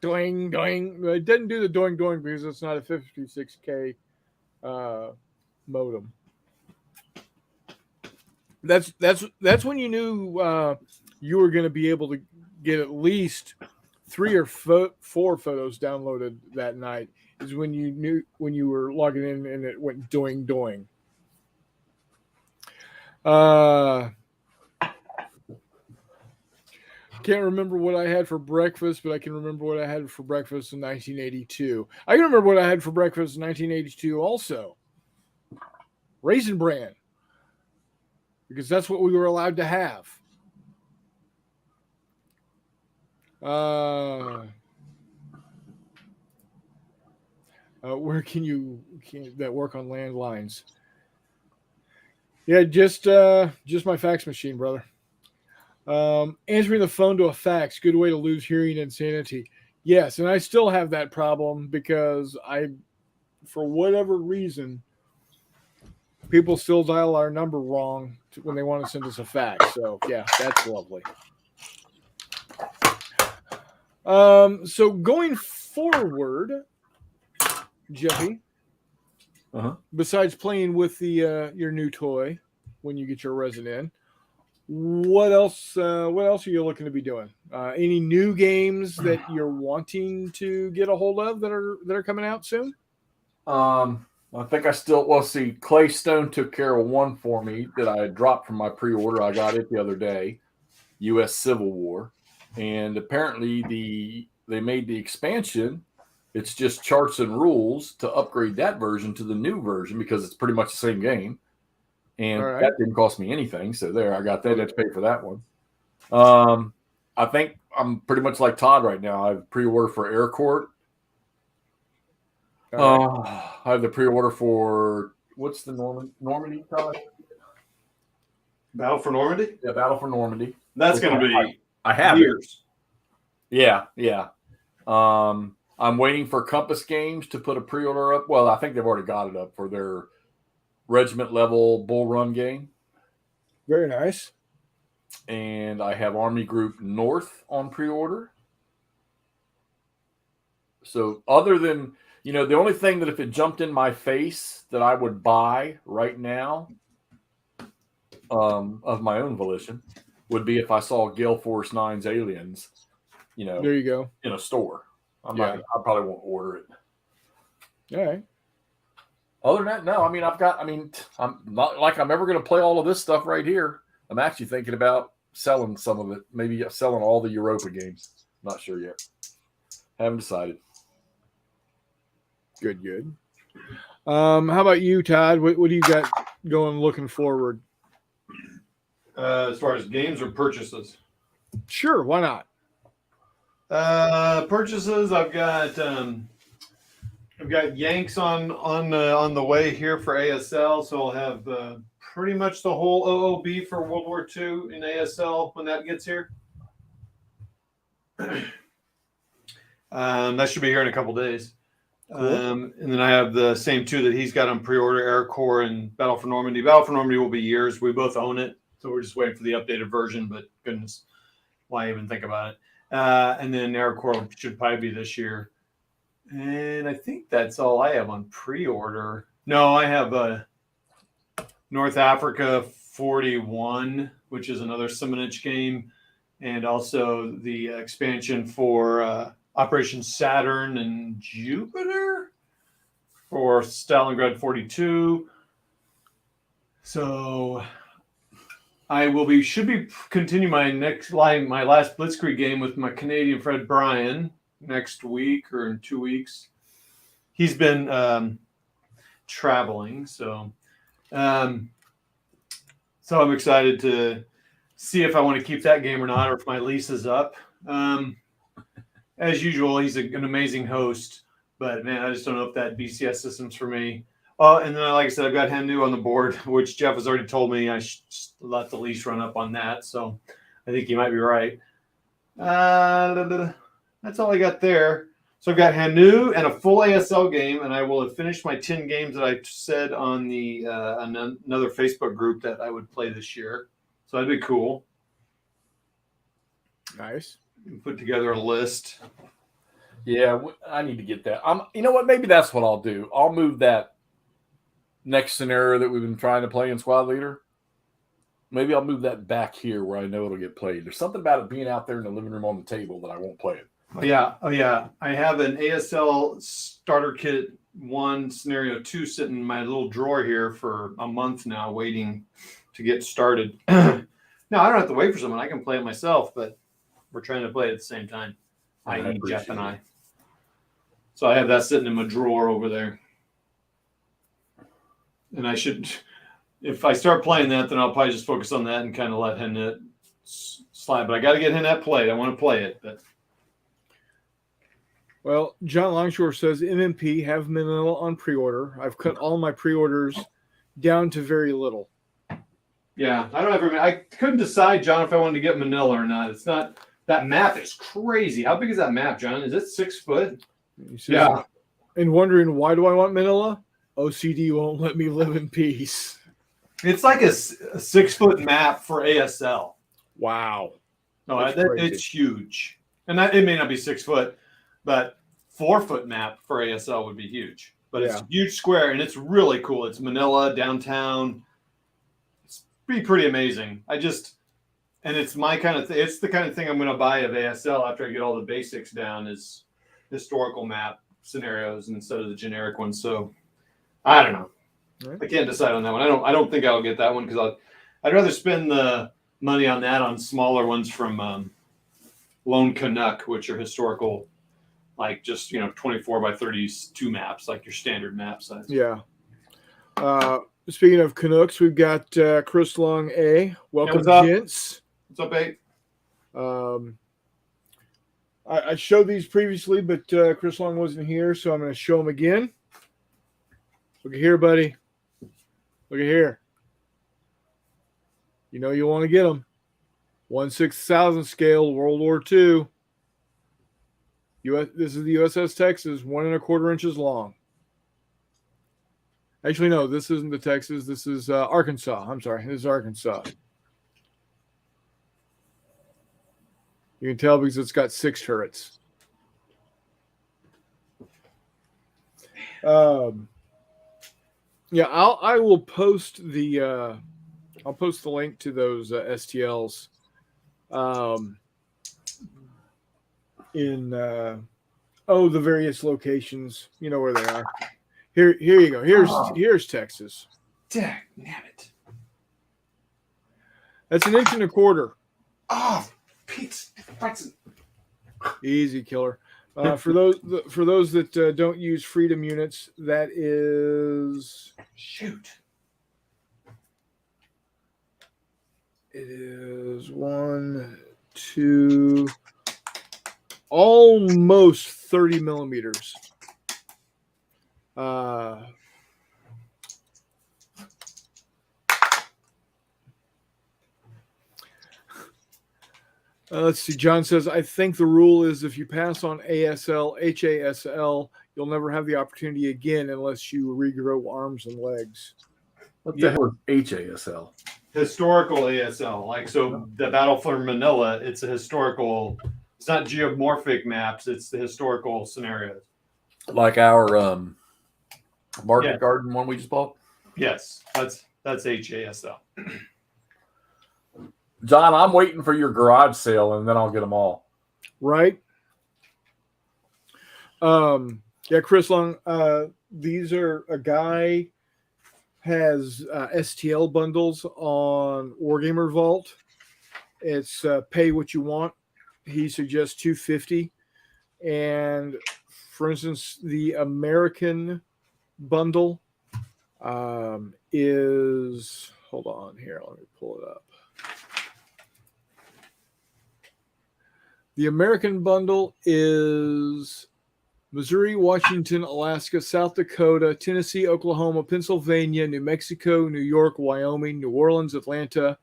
Speaker 1: doing doing. It didn't do the doing doing because it's not a 56K modem. That's when you knew you were going to be able to get at least 3 or 4 photos downloaded that night. Is when you knew when you were logging in and it went doing. Can't remember what I had for breakfast, but I can remember what I had for breakfast in 1982. I can remember what I had for breakfast in 1982 also. Raisin Bran. Because that's what we were allowed to have. Where can that work on landlines? Yeah, just my fax machine, brother. Answering the phone to a fax, good way to lose hearing insanity. Yes, and I still have that problem because for whatever reason, people still dial our number wrong when they want to send us a fax. So yeah, that's lovely. So going forward, Jeffy, besides playing with your new toy when you get your resin in, what else? What else are you looking to be doing? Any new games that you're wanting to get a hold of that are coming out soon?
Speaker 2: I think I still see. Claystone took care of one for me that I had dropped from my pre-order. I got it the other day, U.S. Civil War, and apparently they made the expansion. It's just charts and rules to upgrade that version to the new version because it's pretty much the same game, and
Speaker 1: All right.
Speaker 2: that didn't cost me anything. So there, I got that. I had to pay for that one. I think I'm pretty much like Todd right now. I've pre-ordered for Air Court. I have the pre-order for what's the Normandy, Todd?
Speaker 3: Battle for Normandy?
Speaker 2: Yeah, Battle for Normandy.
Speaker 3: That's going to be
Speaker 2: I have
Speaker 3: years.
Speaker 2: It. Yeah. I'm waiting for Compass Games to put a pre-order up. Well, I think they've already got it up for their regiment level Bull Run game.
Speaker 1: Very nice.
Speaker 2: And I have Army Group North on pre-order. So other than, the only thing that if it jumped in my face that I would buy right now of my own volition would be if I saw Gale Force 9's Aliens,
Speaker 1: there you go,
Speaker 2: in a store. I probably won't order it.
Speaker 1: All right.
Speaker 2: Other than that, no. I'm not like I'm ever going to play all of this stuff right here. I'm actually thinking about selling some of it, maybe selling all the Europa games. Not sure yet. Haven't decided.
Speaker 1: Good. How about you, Todd? What do you got going looking forward?
Speaker 3: As far as games or purchases?
Speaker 1: Sure, why not?
Speaker 3: Purchases. I've got Yanks on the way here for ASL, so I'll have pretty much the whole OOB for World War II in ASL when that gets here. That should be here in a couple days. Cool. And then I have the same two that he's got on pre-order, Air Corps and Battle for Normandy. Battle for Normandy will be years. We both own it, so we're just waiting for the updated version, but goodness, why even think about it? And then Air Corps should probably be this year. And I think that's all I have on pre-order. No, I have North Africa 41, which is another Simonich game, and also the expansion for Operation Saturn and Jupiter for Stalingrad 42. So I should be continue my last Blitzkrieg game with my Canadian Fred Bryan next week or in 2 weeks. He's been traveling, so I'm excited to see if I want to keep that game or not, or if my lease is up. As usual, he's an amazing host, but man, I just don't know if that BCS system's for me. And then, like I said, I've got Hendu on the board, which Jeff has already told me I should let the lease run up on that. So I think he might be right. That's all I got there. So I've got Hendu and a full ASL game, and I will have finished my 10 games that I said on the another Facebook group that I would play this year. So that'd be cool.
Speaker 1: Nice.
Speaker 3: Put together a list.
Speaker 2: Yeah, I need to get that. You know what? Maybe that's what I'll do. I'll move that next scenario that we've been trying to play in Squad Leader. Maybe I'll move that back here where I know it'll get played. There's something about it being out there in the living room on the table that I won't play it.
Speaker 3: Oh yeah. I have an ASL starter kit 1 scenario 2 sitting in my little drawer here for a month now, waiting to get started. No, I don't have to wait for someone. I can play it myself, but we're trying to play it at the same time. I.e. Jeff and I. So I have that sitting in my drawer over there. And I should, if I start playing that, then I'll probably just focus on that and kind of let Hennet slide. But I got to get Hennet played. I want to play it. But
Speaker 1: well, John Longshore says MMP have Manila on pre-order. I've cut all my pre-orders down to very little.
Speaker 3: Yeah, I couldn't decide, John, if I wanted to get Manila or not. It's not. That map is crazy. How big is that map, John? Is it 6 foot?
Speaker 1: Yeah. And wondering, why do I want Manila? OCD won't let me live in peace.
Speaker 3: It's like a 6 foot map for ASL.
Speaker 1: Wow.
Speaker 3: No, it's huge. And it may not be 6 foot, but 4 foot map for ASL would be huge. But It's a huge square, and it's really cool. It's Manila, downtown. It's pretty amazing. And it's my kind of it's the kind of thing I'm going to buy of ASL after I get all the basics down is historical map scenarios instead of the generic ones. So I don't know.
Speaker 1: Right.
Speaker 3: I can't decide on that one. I don't think I'll get that one because I'd rather spend the money on that on smaller ones from Lone Canuck, which are historical, like just 24 by 32 maps, like your standard map size.
Speaker 1: Yeah. Speaking of Canucks, we've got Chris Long A. Welcome,
Speaker 3: what's up?
Speaker 1: gents.
Speaker 3: What's up, Abe?
Speaker 1: I showed these previously, but Chris Long wasn't here, so I'm going to show them again. Look at here, buddy. Look at here. You know you want to get them. 1/6000 scale, World War II. This is the USS Texas, 1 1/4 inches long. Actually, no, this isn't the Texas. This is Arkansas. I'm sorry. This is Arkansas. You can tell because it's got 6 turrets. Yeah, I will post the link to those STLs in the various locations. You know where they are. Here you go. Here's Texas.
Speaker 3: Damn it.
Speaker 1: That's 1 1/4 inches.
Speaker 3: Oh, Pete.
Speaker 1: Easy killer. For those that don't use Freedom units, that is It is 1, 2, almost 30 millimeters. Let's see. John says, I think the rule is if you pass on ASL, HASL, you'll never have the opportunity again unless you regrow arms and legs.
Speaker 2: What the hell is HASL?
Speaker 3: Historical ASL. Like, so the Battle for Manila, it's a historical, it's not geomorphic maps, it's the historical scenarios.
Speaker 2: Like our Market Garden one we just bought?
Speaker 3: Yes, that's HASL.
Speaker 2: John, I'm waiting for your garage sale, and then I'll get them all.
Speaker 1: Right? Yeah, Chris Long. These are a guy has STL bundles on Wargamer Vault. It's pay what you want. He suggests $250, and for instance, the American bundle is. Hold on here. Let me pull it up. The American bundle is Missouri, Washington, Alaska, South Dakota, Tennessee, Oklahoma, Pennsylvania, New Mexico, New York, Wyoming, New Orleans, Atlanta,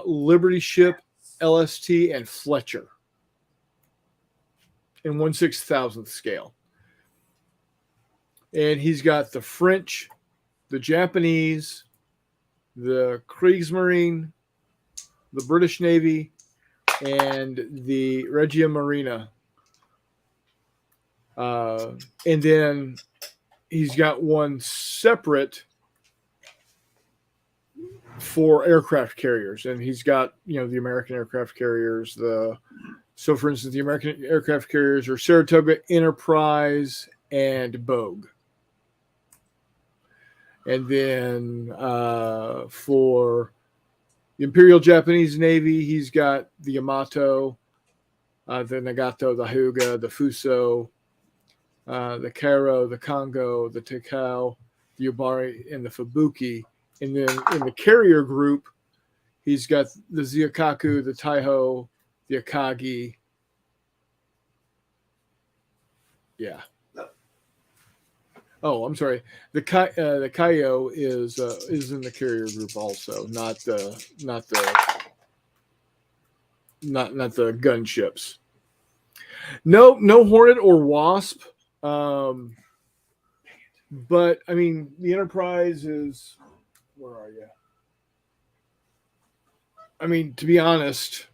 Speaker 1: Liberty Ship, LST, and Fletcher in 1/6000th scale. And he's got the French, the Japanese, the Kriegsmarine, the British Navy, and the Regia Marina. And then he's got one separate for aircraft carriers. And he's got, the American aircraft carriers. So for instance, the American aircraft carriers are Saratoga, Enterprise, and Bogue. And then for the Imperial Japanese Navy, he's got the Yamato, the Nagato, the Hyuga, the Fuso, the Karo, the Kongo, the Takao, the Yubari, and the Fubuki. And then in the carrier group, he's got the Ziokaku, the Taiho, the Akagi. Yeah. Oh, I'm sorry. The Kaio is in the carrier group also, not the gunships. No Hornet or Wasp. But I mean, the Enterprise is. Where are you? I mean, to be honest,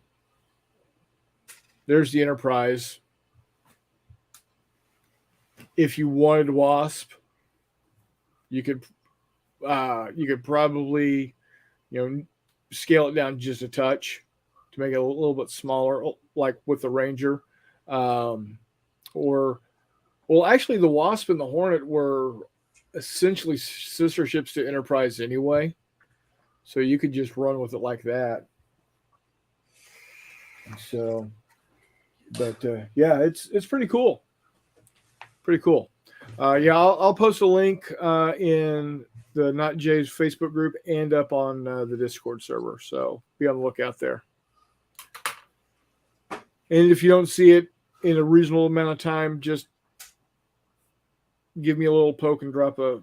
Speaker 1: there's the Enterprise. If you wanted Wasp, you could probably, scale it down just a touch to make it a little bit smaller, like with the Ranger. Or, well, actually, the Wasp and the Hornet were essentially sister ships to Enterprise anyway. So you could just run with it like that. So, but yeah, it's pretty cool. Pretty cool. Yeah, I'll post a link in the Not Jay's Facebook group and up on the Discord server. So be on the lookout there. And if you don't see it in a reasonable amount of time, just give me a little poke and drop a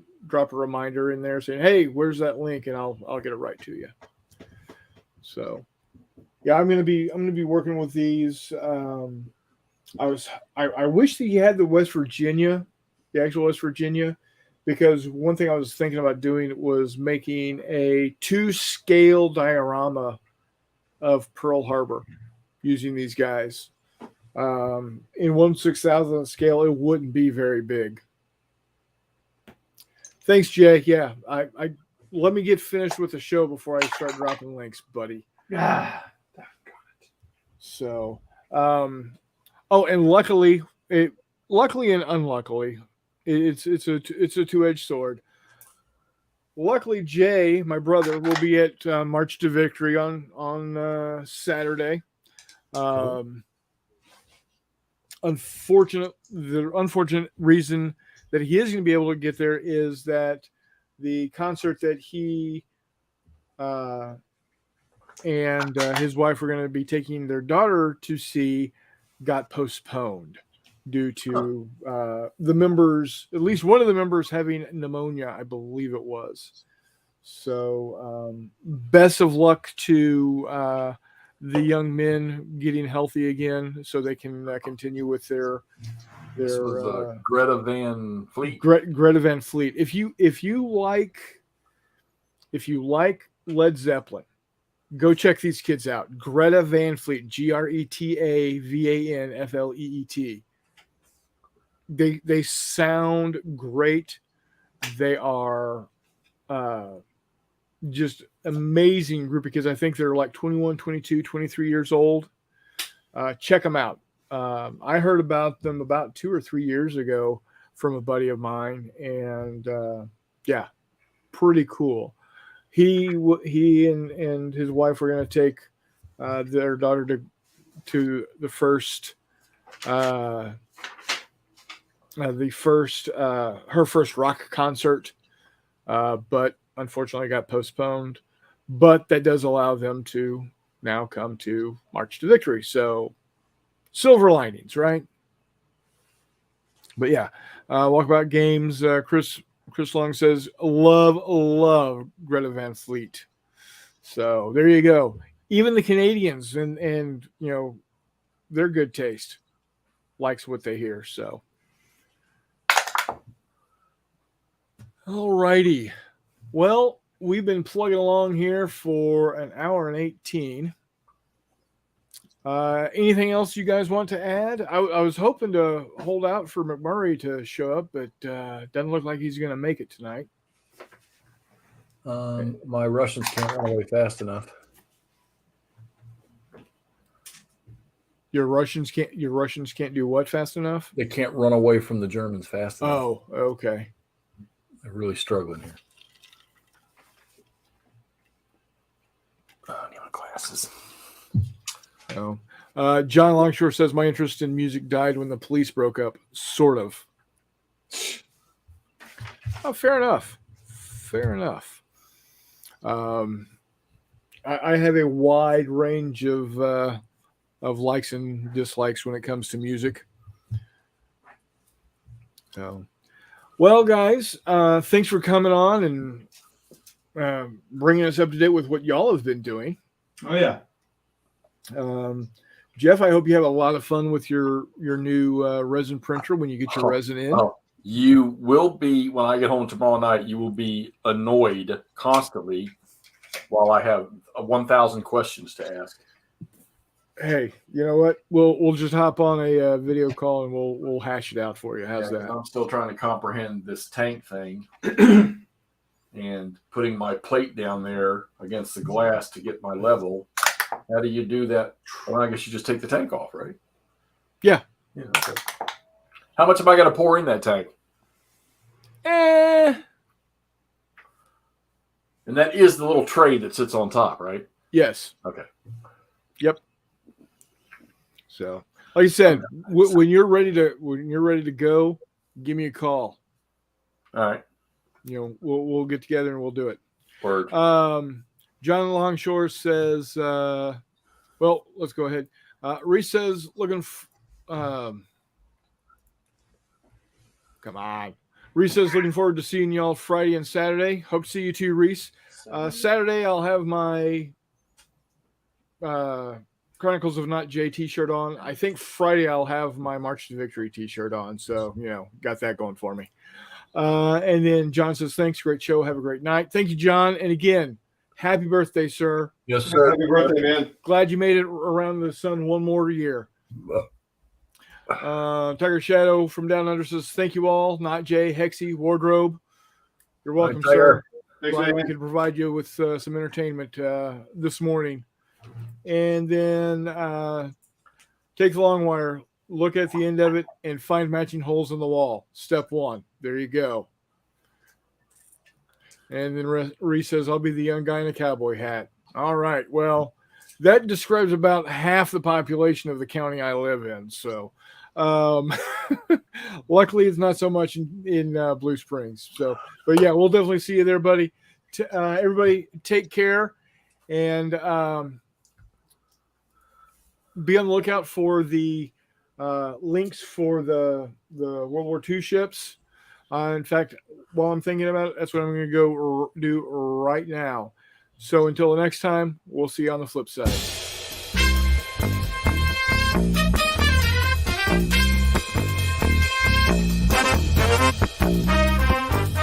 Speaker 1: reminder in there saying, "Hey, where's that link?" And I'll get it right to you. So, yeah, I'm gonna be working with these. I wish that you had the West Virginia, the actual West Virginia, because one thing I was thinking about doing was making a 2-scale diorama of Pearl Harbor using these guys. In 1/6000 scale, it wouldn't be very big. Thanks, Jay. Yeah, I let me get finished with the show before I start dropping links, buddy.
Speaker 3: Ah, got it.
Speaker 1: So, oh, and luckily and unluckily, it's a two-edged sword. Luckily, Jay, my brother, will be at March to Victory on Saturday. The unfortunate reason that he is going to be able to get there is that the concert that he and his wife were going to be taking their daughter to see got postponed due to the members, at least one of the members, having pneumonia, I believe it was. So best of luck to the young men getting healthy again so they can continue with their
Speaker 2: Greta Van Fleet.
Speaker 1: Greta Van Fleet. If you like Led Zeppelin, go check these kids out. Greta Van Fleet, GretaVanFleet. They sound great. They are just amazing group because I think they're like 21, 22, 23 years old. Check them out. I heard about them about 2 or 3 years ago from a buddy of mine, and yeah, pretty cool. He and his wife were going to take their daughter to the first her first rock concert, but unfortunately got postponed. But that does allow them to now come to March to Victory. So silver linings, right? But yeah, Walkabout Games. Chris Long says, love Greta Van Fleet. So there you go. Even the Canadians and you know, their good taste likes what they hear. So, all righty. Well, we've been plugging along here for an hour and 18. Anything else you guys want to add? I was hoping to hold out for McMurray to show up, but doesn't look like he's going to make it tonight.
Speaker 2: My Russians can't run away fast enough.
Speaker 1: Your Russians can't do what fast enough?
Speaker 2: They can't run away from the Germans fast enough.
Speaker 1: Oh, okay.
Speaker 2: They're really struggling here. I need my glasses.
Speaker 1: Oh. John Longshore says my interest in music died when the Police broke up. Sort of. Oh, fair enough. Fair enough. I have a wide range of likes and dislikes when it comes to music. So, well, guys, thanks for coming on and bringing us up to date with what y'all have been doing.
Speaker 3: Oh yeah.
Speaker 1: Jeff, I hope you have a lot of fun with your new resin printer when you get your resin in.
Speaker 2: Oh, you will be, when I get home tomorrow night, you will be annoyed constantly while I have 1,000 questions to ask.
Speaker 1: Hey, you know what? We'll just hop on a video call and we'll hash it out for you. How's that?
Speaker 2: I'm still trying to comprehend this tank thing. and putting my plate down there against the glass to get my level. How do you do that? Well, I guess you just take the tank off, right?
Speaker 1: Yeah.
Speaker 2: Yeah. Okay. How much am I going to pour in that tank? And that is the little tray that sits on top, right?
Speaker 1: Yes.
Speaker 2: Okay.
Speaker 1: Yep. So, like I said, when you're ready to go, give me a call.
Speaker 2: All right.
Speaker 1: We'll get together and we'll do it.
Speaker 2: Word.
Speaker 1: John Longshore says, well, let's go ahead. Reese says, come on. Reese says, looking forward to seeing y'all Friday and Saturday. Hope to see you too, Reese. Saturday, I'll have my Chronicles of Not J t-shirt on. I think Friday, I'll have my March to Victory t-shirt on. So, got that going for me. And then John says, thanks. Great show. Have a great night. Thank you, John. And again, happy birthday, sir.
Speaker 2: Yes, sir.
Speaker 3: Happy birthday, man.
Speaker 1: Glad you made it around the sun one more year. Tiger Shadow from Down Under says, thank you all. Not Jay, Hexy, Wardrobe. You're welcome, sir.
Speaker 3: Thanks,
Speaker 1: Glad
Speaker 3: man.
Speaker 1: we could provide you with some entertainment this morning. And then take the long wire, look at the end of it, and find matching holes in the wall. Step 1. There you go. And then Reese says, I'll be the young guy in a cowboy hat. All right. Well, that describes about half the population of the county I live in. So luckily it's not so much in Blue Springs. So, but yeah, we'll definitely see you there, buddy. Everybody take care and be on the lookout for the links for the World War II ships. In fact, while I'm thinking about it, that's what I'm going to go do right now. So until the next time, we'll see you on the flip side.